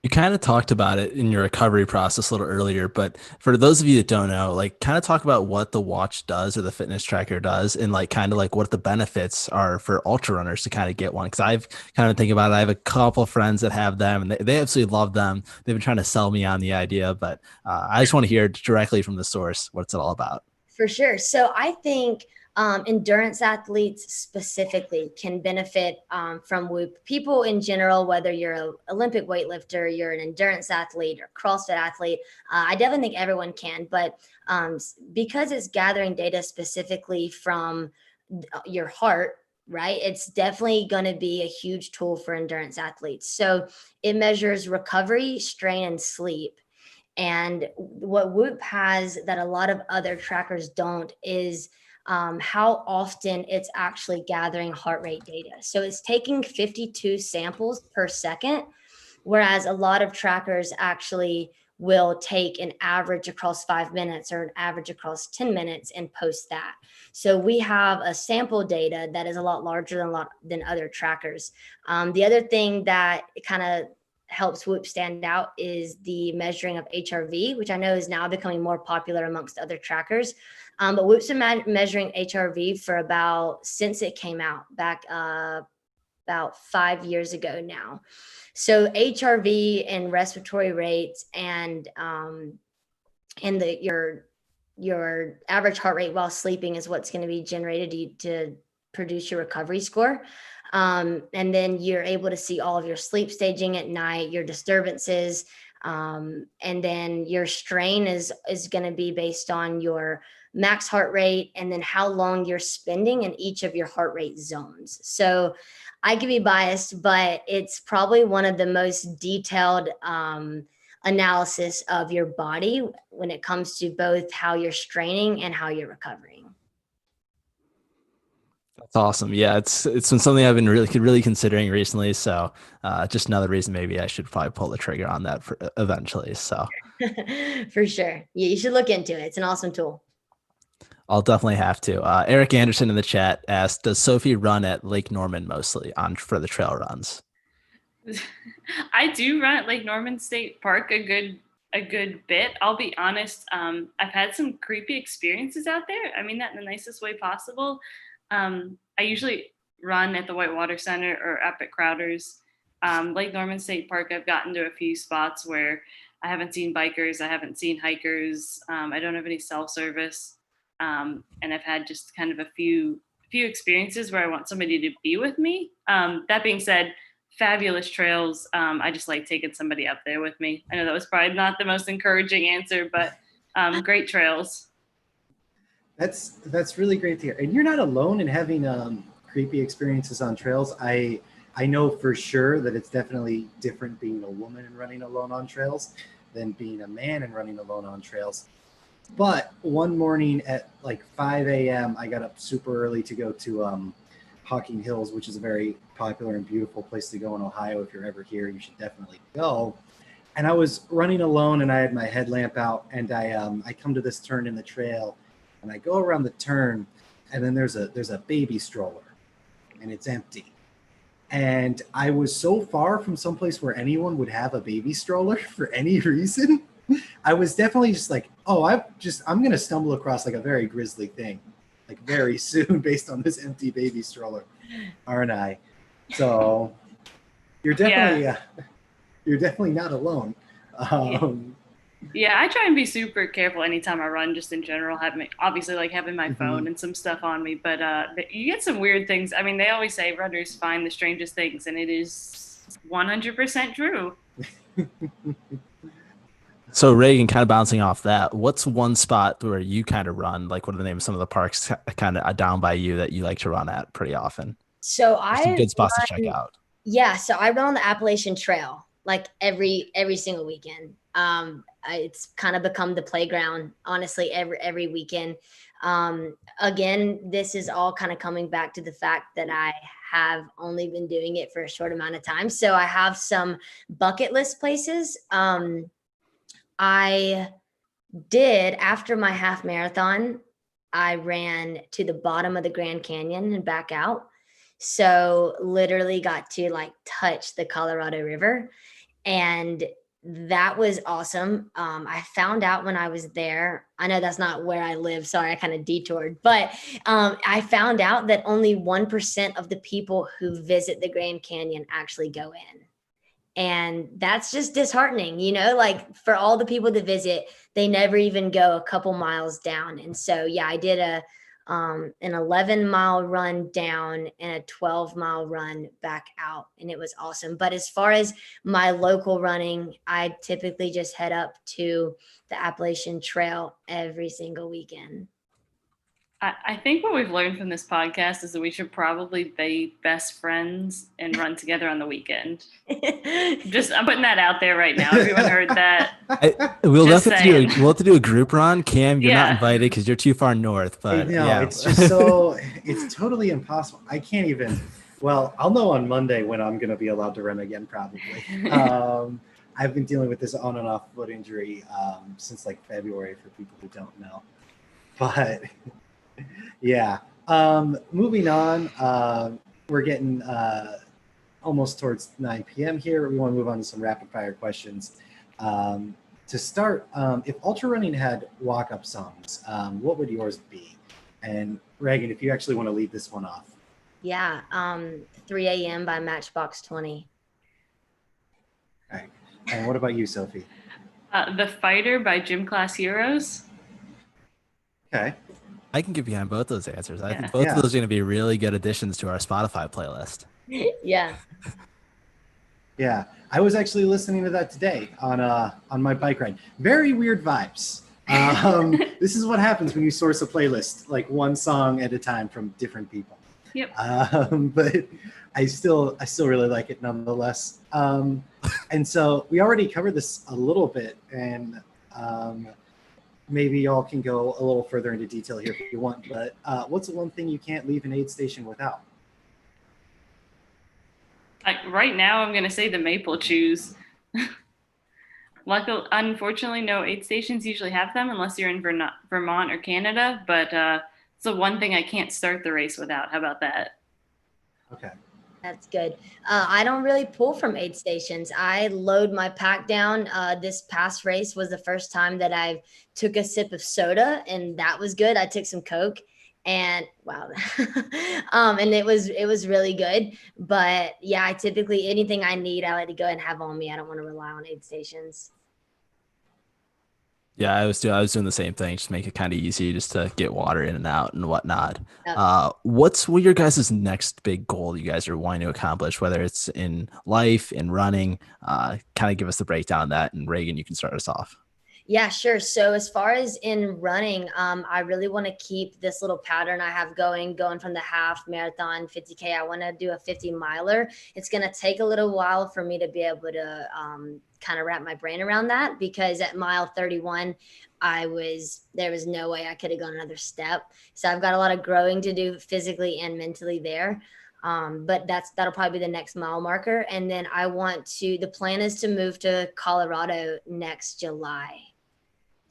You kind of talked about it in your recovery process a little earlier, but for those of you that don't know, like kind of talk about what the watch does or the fitness tracker does and like kind of like what the benefits are for ultra runners to kind of get one. Cause I've kind of thinking about it. I have a couple of friends that have them and they absolutely love them. They've been trying to sell me on the idea, but I just want to hear directly from the source what's it all about. For sure. So I think endurance athletes specifically can benefit from Whoop. People in general, whether you're an Olympic weightlifter, you're an endurance athlete or CrossFit athlete, I definitely think everyone can. But because it's gathering data specifically from your heart, right? It's definitely going to be a huge tool for endurance athletes. So it measures recovery, strain, and sleep. And what Whoop has that a lot of other trackers don't is how often it's actually gathering heart rate data. So it's taking 52 samples per second, whereas a lot of trackers actually will take an average across 5 minutes or an average across 10 minutes and post that. So we have a sample data that is a lot larger than other trackers. The other thing that kind of helps Whoop stand out is the measuring of HRV, which I know is now becoming more popular amongst other trackers. But Whoop's been measuring HRV for since it came out back about 5 years ago now. So HRV and respiratory rates and your average heart rate while sleeping is what's going to be generated to produce your recovery score. And then you're able to see all of your sleep staging at night, your disturbances, and then your strain is going to be based on your max heart rate and then how long you're spending in each of your heart rate zones. So I could be biased, but it's probably one of the most detailed analysis of your body when it comes to both how you're straining and how you're recovering. That's awesome. Yeah, it's been something I've been really considering recently. So just another reason maybe I should probably pull the trigger on that eventually. So for sure. Yeah, you should look into it. It's an awesome tool. I'll definitely have to. Eric Anderson in the chat asked, does Sophie run at Lake Norman mostly for the trail runs? I do run at Lake Norman State Park a good bit. I'll be honest. I've had some creepy experiences out there. I mean that in the nicest way possible. I usually run at the Whitewater Center or up at Crowder's. Lake Norman State Park, I've gotten to a few spots where I haven't seen bikers, I haven't seen hikers. I don't have any self-service. And I've had just kind of a few experiences where I want somebody to be with me. That being said, fabulous trails. I just like taking somebody up there with me. I know that was probably not the most encouraging answer, but great trails. That's really great to hear. And you're not alone in having creepy experiences on trails. I know for sure that it's definitely different being a woman and running alone on trails than being a man and running alone on trails. But one morning at like 5 a.m., I got up super early to go to Hocking Hills, which is a very popular and beautiful place to go in Ohio. If you're ever here, you should definitely go. And I was running alone and I had my headlamp out and I come to this turn in the trail and I go around the turn and then there's a baby stroller and it's empty. And I was so far from someplace where anyone would have a baby stroller for any reason. I was definitely just like, oh, I'm going to stumble across like a very grisly thing, like very soon based on this empty baby stroller, aren't I? So you're definitely not alone. Yeah, I try and be super careful anytime I run, just in general, having my phone and some stuff on me. But you get some weird things. I mean, they always say runners find the strangest things, and it is 100% true. So Regan, kind of bouncing off that, what's one spot where you kind of run? Like, what are the names of some of the parks kind of down by you that you like to run at pretty often? So some good spots to check out. Yeah, so I run on the Appalachian Trail like every single weekend. It's kind of become the playground, honestly, every weekend. Again, this is all kind of coming back to the fact that I have only been doing it for a short amount of time. So I have some bucket list places. I did, after my half marathon, I ran to the bottom of the Grand Canyon and back out. So literally got to like touch the Colorado River. And that was awesome. I found out when I was there, I know that's not where I live. Sorry, I kind of detoured, but I found out that only 1% of the people who visit the Grand Canyon actually go in. And that's just disheartening, like for all the people that visit, they never even go a couple miles down. And so, yeah, I did an 11-mile run down and a 12-mile run back out, and it was awesome. But as far as my local running, I typically just head up to the Appalachian Trail every single weekend. I think what we've learned from this podcast is that we should probably be best friends and run together on the weekend. I'm putting that out there right now. Everyone heard that. We'll have to do a group run. Cam, you're not invited because you're too far north. But it's just it's totally impossible. I can't even. Well, I'll know on Monday when I'm going to be allowed to run again, probably. I've been dealing with this on and off foot injury since like February, for people who don't know. But yeah, moving on. We're getting almost towards 9 p.m. here. We want to move on to some rapid fire questions. To start, if ultra running had walk-up songs, what would yours be? And Regan, if you actually want to lead this one off. Yeah, 3 a.m. by Matchbox 20. All right. And what about you, Sophie? The Fighter by Gym Class Heroes. Okay. I can get behind both those answers. I think both of those are going to be really good additions to our Spotify playlist. Yeah. Yeah. I was actually listening to that today on my bike ride. Very weird vibes. This is what happens when you source a playlist, like one song at a time from different people. Yep. But I still really like it nonetheless. And so we already covered this a little bit, and maybe y'all can go a little further into detail here if you want. But what's the one thing you can't leave an aid station without? Like right now, I'm going to say the maple chews. Luckily, unfortunately, no aid stations usually have them unless you're in Vermont or Canada. But it's the one thing I can't start the race without. How about that? Okay. That's good. I don't really pull from aid stations. I load my pack down. This past race was the first time that I took a sip of soda, and that was good. I took some Coke, and wow. And it was really good. But yeah, I typically, anything I need, I like to go ahead and have on me. I don't want to rely on aid stations. Yeah, I was doing the same thing, just make it kind of easy just to get water in and out and whatnot. Yep. What's your guys' next big goal you guys are wanting to accomplish, whether it's in life, in running? Kind of give us the breakdown of that, and Regan, you can start us off. Yeah, sure. So as far as in running, I really want to keep this little pattern I have going from the half marathon, 50K. I want to do a 50 miler. It's going to take a little while for me to be able to kind of wrap my brain around that, because at mile 31, there was no way I could have gone another step. So I've got a lot of growing to do physically and mentally there. But that'll probably be the next mile marker. And then the plan is to move to Colorado next July.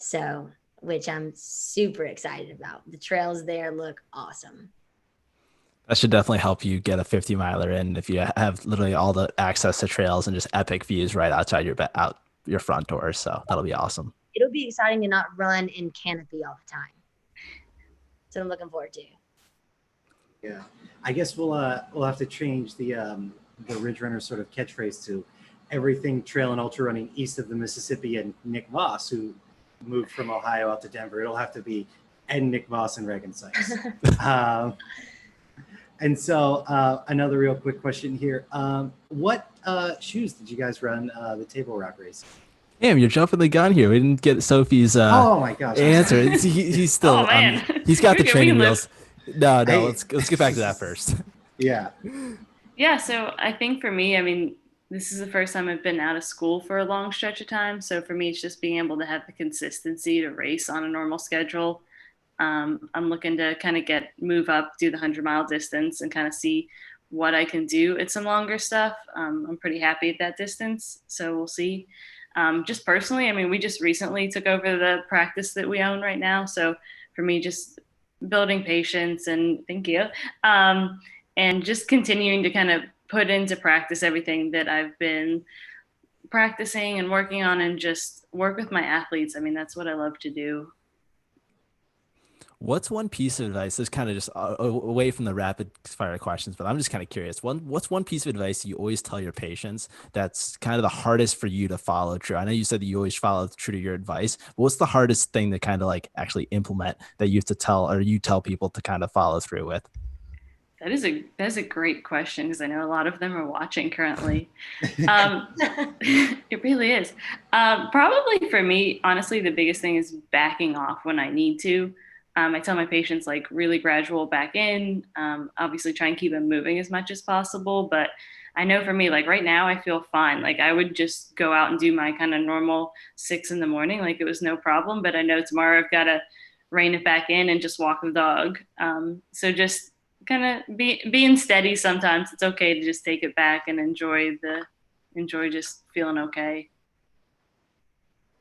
So, which I'm super excited about. The trails there look awesome. That should definitely help you get a 50 miler in if you have literally all the access to trails and just epic views right outside your front door. So that'll be awesome. It'll be exciting to not run in canopy all the time. So I'm looking forward to. Yeah, I guess we'll have to change the Ridge Runner sort of catchphrase to everything trail and ultra running east of the Mississippi, and Nick Moss, who moved from Ohio out to Denver. It'll have to be Nick Moss and Regan Sikes. And so another real quick question here. What shoes did you guys run the table rock race? Damn, you're jumping the gun here. We didn't get Sophie's oh my gosh answer. He's still oh, man. He's got the training wheels. No, let's get back to that first. Yeah. Yeah, so I think for me, I mean, this is the first time I've been out of school for a long stretch of time. So for me, it's just being able to have the consistency to race on a normal schedule. I'm looking to kind of move up, do the 100-mile distance, and kind of see what I can do at some longer stuff. I'm pretty happy at that distance, so we'll see. Just personally, I mean, we just recently took over the practice that we own right now. So for me, just building patience and thank you. And just continuing to kind of put into practice everything that I've been practicing and working on and just work with my athletes. I mean, that's what I love to do. What's one piece of advice? This kind of just away from the rapid fire questions, but I'm just kind of curious. What's one piece of advice you always tell your patients that's kind of the hardest for you to follow true? I know you said that you always follow true to your advice, but what's the hardest thing to kind of like actually implement that you have to tell, or you tell people to kind of follow through with? That's a great question, because I know a lot of them are watching currently. It really is. Probably for me, honestly, the biggest thing is backing off when I need to. I tell my patients like really gradual back in, obviously try and keep them moving as much as possible. But I know for me, like right now, I feel fine. Like I would just go out and do my kind of normal 6 a.m, like it was no problem. But I know tomorrow I've got to rein it back in and just walk the dog. So just kind of being steady. Sometimes it's okay to just take it back and enjoy just feeling okay.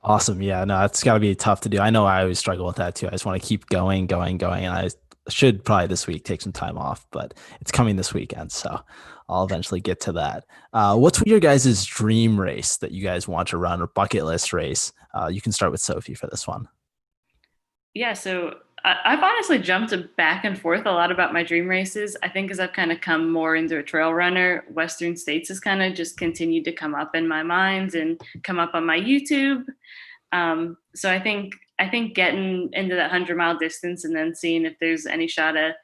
Awesome. Yeah, no, it's got to be tough to do. I know I always struggle with that too. I just want to keep going. And I should probably this week take some time off, but it's coming this weekend. So I'll eventually get to that. What's your guys' dream race that you guys want to run, or bucket list race? You can start with Sophie for this one. Yeah, so I've honestly jumped back and forth a lot about my dream races. I think as I've kind of come more into a trail runner, Western States has kind of just continued to come up in my mind and come up on my YouTube. So I think getting into that 100-mile distance and then seeing if there's any shot at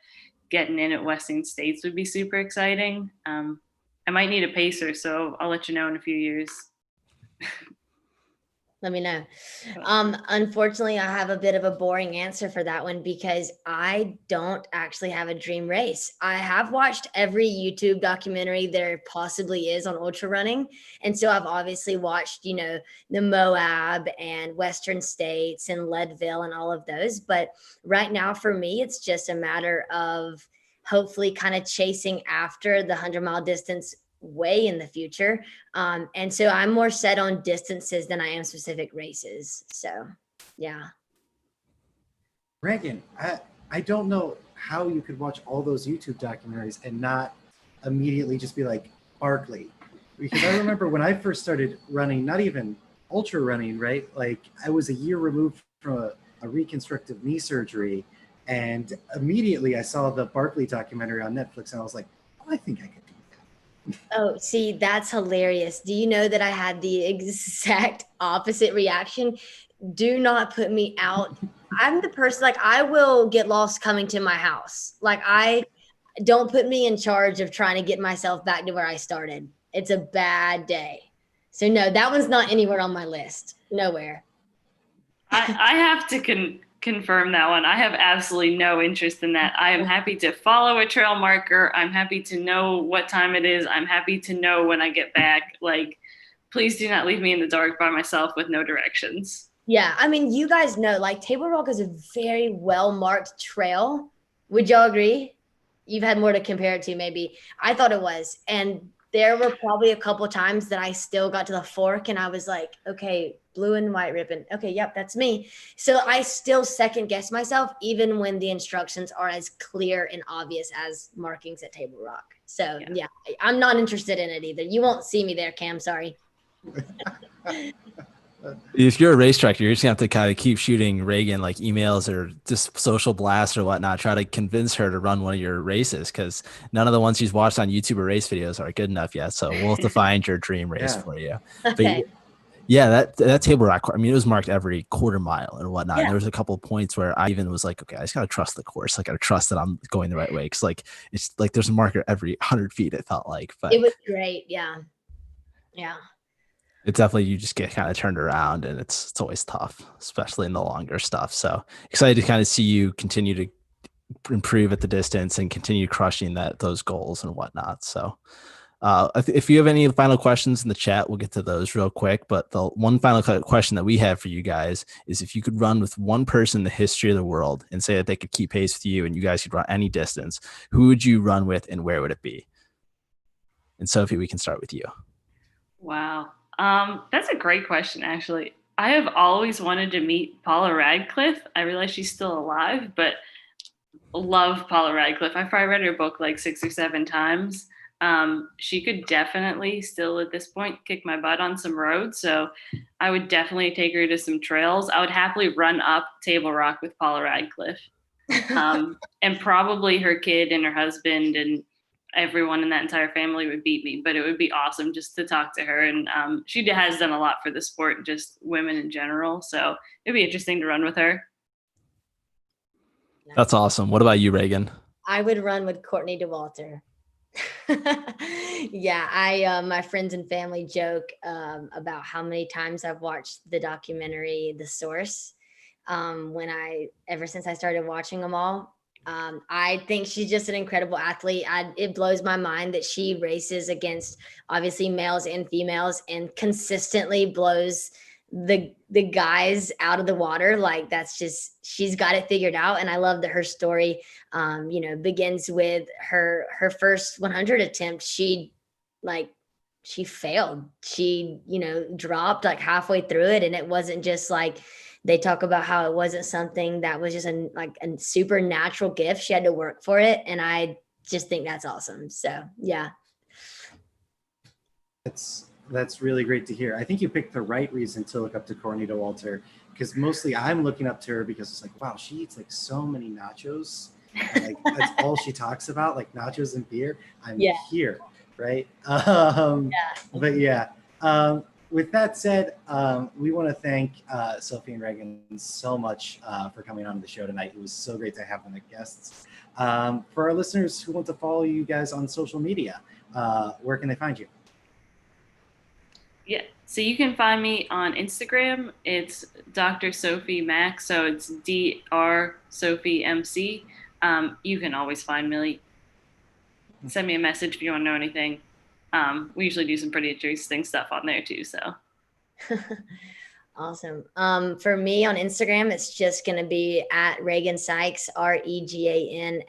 getting in at Western States would be super exciting. I might need a pacer, so I'll let you know in a few years. Let me know. Unfortunately, I have a bit of a boring answer for that one, because I don't actually have a dream race. I have watched every YouTube documentary there possibly is on ultra running. And so I've obviously watched, the Moab and Western States and Leadville and all of those. But right now for me, it's just a matter of hopefully kind of chasing after the 100-mile distance way in the future. And so I'm more set on distances than I am specific races. So yeah. Regan, I don't know how you could watch all those YouTube documentaries and not immediately just be like, Barkley. Because I remember when I first started running, not even ultra running, right? Like I was a year removed from a reconstructive knee surgery, and immediately I saw the Barkley documentary on Netflix, and I was like, oh, I think I could. Oh, see, that's hilarious. Do you know that I had the exact opposite reaction? Do not put me out. I'm the person, like, I will get lost coming to my house. Like, don't put me in charge of trying to get myself back to where I started. It's a bad day. So no, that one's not anywhere on my list. Nowhere. I have to confirm that one. I have absolutely no interest in that. I am happy to follow a trail marker. I'm happy to know what time it is. I'm happy to know when I get back. Like, please do not leave me in the dark by myself with no directions. Yeah, I mean, you guys know, like, Table Rock is a very well-marked trail. Would y'all agree? You've had more to compare it to, maybe. I thought it was. And there were probably a couple times that I still got to the fork and I was like, okay, blue and white ribbon. Okay, yep, that's me. So I still second guess myself, even when the instructions are as clear and obvious as markings at Table Rock. So yeah, I'm not interested in it either. You won't see me there, Cam. Sorry. If you're a race director, you're just gonna have to kind of keep shooting Regan like emails or just social blasts or whatnot. Try to convince her to run one of your races, because none of the ones she's watched on YouTube or race videos are good enough yet. So we'll have to find your dream race for you. Okay. But yeah, that Table Rock, I mean, it was marked every quarter mile and whatnot. Yeah. There was a couple of points where I even was like, okay, I just gotta trust the course. I gotta trust that I'm going the right way. Cause like, it's like there's a marker every 100 feet, it felt like. But it was great. Yeah. Yeah. It's definitely, you just get kind of turned around, and it's always tough, especially in the longer stuff. So excited to kind of see you continue to improve at the distance and continue crushing those goals and whatnot. So if you have any final questions in the chat, we'll get to those real quick. But the one final question that we have for you guys is, if you could run with one person in the history of the world and say that they could keep pace with you and you guys could run any distance, who would you run with and where would it be? And Sophie, we can start with you. Wow. That's a great question, actually. I have always wanted to meet Paula Radcliffe. I realize she's still alive, but love Paula Radcliffe. I've probably read her book like 6 or 7 times. She could definitely still at this point kick my butt on some roads. So I would definitely take her to some trails. I would happily run up Table Rock with Paula Radcliffe. And probably her kid and her husband and everyone in that entire family would beat me, but it would be awesome just to talk to her. And she has done a lot for the sport, just women in general. So it'd be interesting to run with her. That's awesome. What about you, Reagan? I would run with Courtney DeWalter. Yeah, my friends and family joke about how many times I've watched the documentary The Source. Ever since I started watching them all, I think she's just an incredible athlete. It blows my mind that she races against obviously males and females and consistently blows the guys out of the water. Like that's just, she's got it figured out. And I love that her story, begins with her first 100 attempt. She failed. She, dropped like halfway through it. And it wasn't just like, they talk about how it wasn't something that was just a supernatural gift. She had to work for it. And I just think that's awesome. So, yeah. That's really great to hear. I think you picked the right reason to look up to Courtney DeWalter, because mostly I'm looking up to her because it's like, wow, she eats like so many nachos. And, like that's all she talks about, like nachos and beer. I'm here, right? But yeah. With that said, we want to thank Sophie and Regan so much for coming on the show tonight. It was so great to have them as guests. For our listeners who want to follow you guys on social media, where can they find you? Yeah, so you can find me on Instagram. It's Dr. Sophie Mac, so it's Dr. Sophie MC. You can always find me. Send me a message if you want to know anything. We usually do some pretty interesting stuff on there too. So awesome. For me on Instagram, it's just going to be at Regan Sikes, REGANSIKES.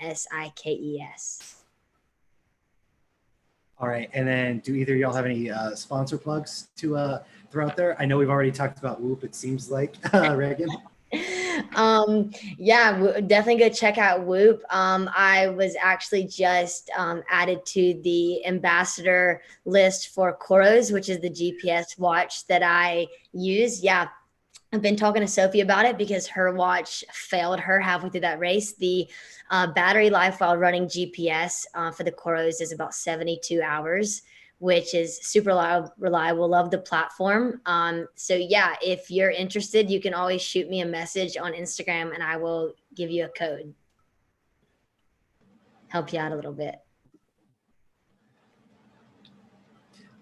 All right. And then do either of y'all have any sponsor plugs to throw out there? I know we've already talked about Whoop, it seems like, Regan. Definitely go check out Whoop. I was actually just added to the ambassador list for Coros, which is the GPS watch that I use. Yeah, I've been talking to Sophie about it because her watch failed her halfway through that race. The battery life while running GPS for the Coros is about 72 hours, which is super reliable. Love the platform. So yeah, if you're interested, you can always shoot me a message on Instagram and I will give you a code. Help you out a little bit.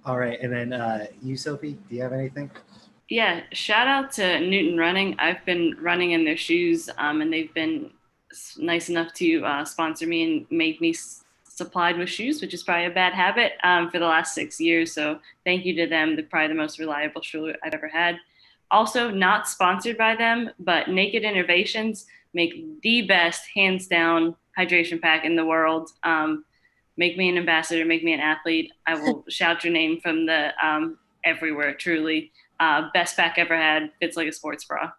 All right. And then you, Sophie, do you have anything? Yeah, shout out to Newton Running. I've been running in their shoes and they've been nice enough to sponsor me and make me supplied with shoes, which is probably a bad habit for the last 6 years. So thank you to them. They're probably the most reliable shoe I've ever had. Also not sponsored by them, but Naked Innovations make the best, hands down, hydration pack in the world. Make me an ambassador, make me an athlete. I will shout your name from the everywhere, truly. Best pack ever had, fits like a sports bra.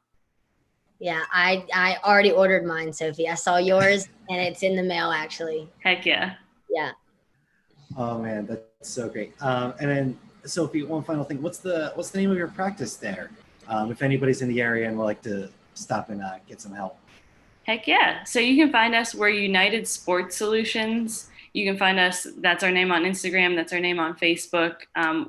Yeah, I already ordered mine, Sophie. I saw yours and it's in the mail actually. Heck yeah. Yeah. Oh man, that's so great. And then Sophie, one final thing. What's the name of your practice there? If anybody's in the area and would like to stop and get some help. Heck yeah. So you can find us, we're United Sports Solutions. You can find us, that's our name on Instagram, that's our name on Facebook.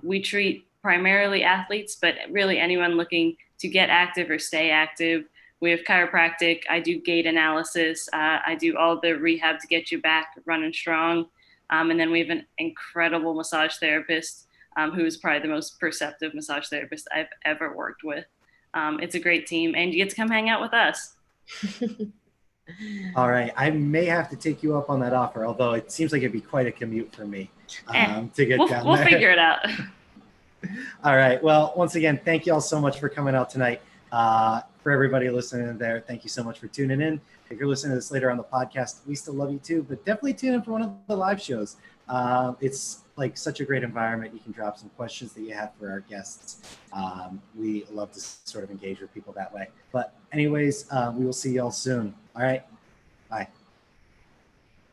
We treat primarily athletes, but really anyone looking to get active or stay active. We have chiropractic. I do gait analysis. I do all the rehab to get you back running strong. And then we have an incredible massage therapist who is probably the most perceptive massage therapist I've ever worked with. It's a great team, and you get to come hang out with us. All right. I may have to take you up on that offer, although it seems like it'd be quite a commute for me to get down there. We'll figure it out. All right. Well, once again, thank you all so much for coming out tonight. For everybody listening there, thank you so much for tuning in. If you're listening to this later on the podcast, we still love you too, but definitely tune in for one of the live shows. It's like such a great environment. You can drop some questions that you have for our guests. We love to sort of engage with people that way. But anyways, we will see y'all soon. All right. Bye.